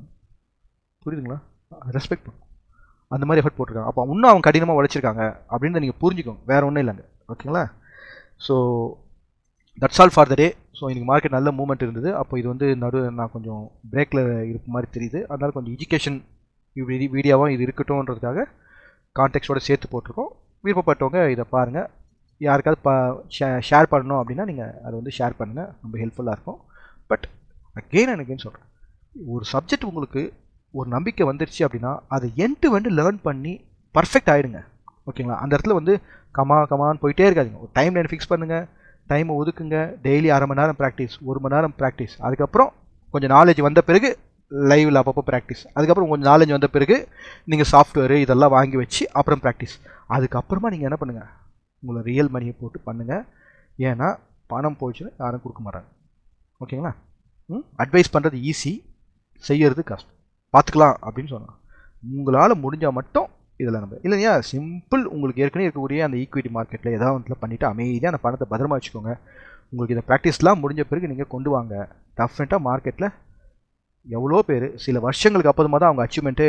புரியுதுங்களா? ரெஸ்பெக்ட் பண்ணணும், அந்த மாதிரி எஃபர்ட் போட்டிருக்காங்க. அப்போ இன்னும் அவங்க கடினமாக உழைச்சிருக்காங்க அப்படின்னு நீங்கள் புரிஞ்சுக்கோங்க, வேறு ஒன்றும் இல்லைங்க. ஓகேங்களா? So that's all for the day. So இன்றைக்கி மார்க்கெட் நல்ல மூவ்மெண்ட் இருந்தது. அப்போ இது வந்து நான் கொஞ்சம் பிரேக்கில் இருக்க மாதிரி தெரியுது. அதனால் கொஞ்சம் எஜுகேஷன் வீடியோவாக இது இருக்கட்டும்ன்றதுக்காக கான்டெக்ஸ்டோட சேர்த்து போட்டிருக்கோம். விருப்பப்பட்டவங்க இதை பாருங்கள். யாருக்காவது ஷேர் பண்ணணும் அப்படின்னா நீங்கள் அதை வந்து ஷேர் பண்ணுங்கள், ரொம்ப ஹெல்ப்ஃபுல்லாக இருக்கும். பட் அகெயின் அண்ட் அகெயின் சொல்கிறேன், ஒரு சப்ஜெக்ட் உங்களுக்கு ஒரு நம்பிக்கை வந்துருச்சு அப்படின்னா அதை எண்ட் லேர்ன் பண்ணி பர்ஃபெக்ட் ஆகிடுங்க. ஓகேங்களா? அந்த இடத்துல வந்து கமான்னு போயிட்டே இருக்காதுங்க. ஒரு டைம் லைன் ஃபிக்ஸ் பண்ணுங்கள், டைமை ஒதுக்குங்க. டெய்லி 1/2 மணி நேரம் ப்ராக்டிஸ், 1 மணி நேரம் ப்ராக்டிஸ். அதுக்கப்புறம் கொஞ்சம் நாலேஜ் வந்த பிறகு லைவில் அப்பப்போ ப்ராக்டிஸ். அதுக்கப்புறம் கொஞ்சம் நாலேஜ் வந்த பிறகு நீங்கள் சாஃப்ட்வேரு இதெல்லாம் வாங்கி வச்சு அப்புறம் ப்ராக்டிஸ். அதுக்கப்புறமா நீங்கள் என்ன பண்ணுங்கள், உங்களை ரியல் மணியை போட்டு பண்ணுங்கள். ஏன்னா பணம் போச்சுன்னு யாரும் கொடுக்க மாட்டாங்க. ஓகேங்களா? அட்வைஸ் பண்ணுறது ஈஸி, செய்யறது கஷ்டம். பார்த்துக்கலாம் அப்படின்னு சொன்னாங்க. உங்களால் முடிஞ்சால் மட்டும் இதில் நம்ம இல்லையா சிம்பிள். உங்களுக்கு ஏற்கனவே இருக்கக்கூடிய அந்த ஈக்விட்டி மார்க்கெட்டில் ஏதாவது ஒன்றில் பண்ணிவிட்டு அமைதியாக அந்த பணத்தை பத்திரமா வச்சுக்கோங்க. உங்களுக்கு இந்த ப்ராக்டிஸ்லாம் முடிஞ்ச பிறகு நீங்கள் கொண்டு வாங்க. டெஃபினட்டாக மார்க்கெட்டில் எவ்வளோ பேர் சில வருஷங்களுக்கு அப்புறமா தான் அவங்க அச்சீவ்மெண்ட்டு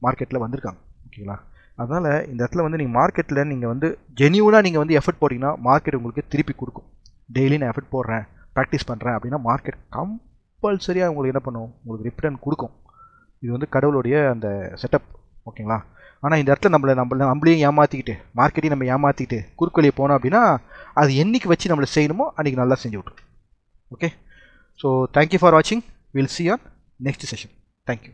மார்க்கெட்டில் வந்திருக்காங்க. ஓகேங்களா? அதனால் இந்த இடத்துல வந்து நீங்கள் மார்க்கெட்டில் நீங்கள் வந்து ஜென்யூனாக நீங்கள் வந்து எஃபர்ட் போட்டிங்கன்னா மார்க்கெட் உங்களுக்கு திருப்பி கொடுக்கும். டெய்லி நான் எஃபர்ட் போடுறேன், ப்ராக்டிஸ் பண்ணுறேன் அப்படின்னா மார்க்கெட் கம்பல்சரியாக உங்களுக்கு என்ன பண்ணும், உங்களுக்கு ரிட்டர்ன் கொடுக்கும். இது வந்து கடவுளுடைய அந்த செட்டப். ஓகேங்களா? ஆனால் இந்த இடத்துல நம்மளையும் ஏமாற்றிக்கிட்டு மார்க்கெட்டையும் நம்ம ஏமாற்றிக்கிட்டு குறுக்கொலியை போனோம் அப்படின்னா அது என்னைக்கு வச்சு நம்மளை செய்யணுமோ அன்றைக்கி நல்லா செஞ்சு விட்ருவோம். ஓகே, ஸோ தேங்க்யூ ஃபார் வாட்சிங். We'll see you on next session. Thank you.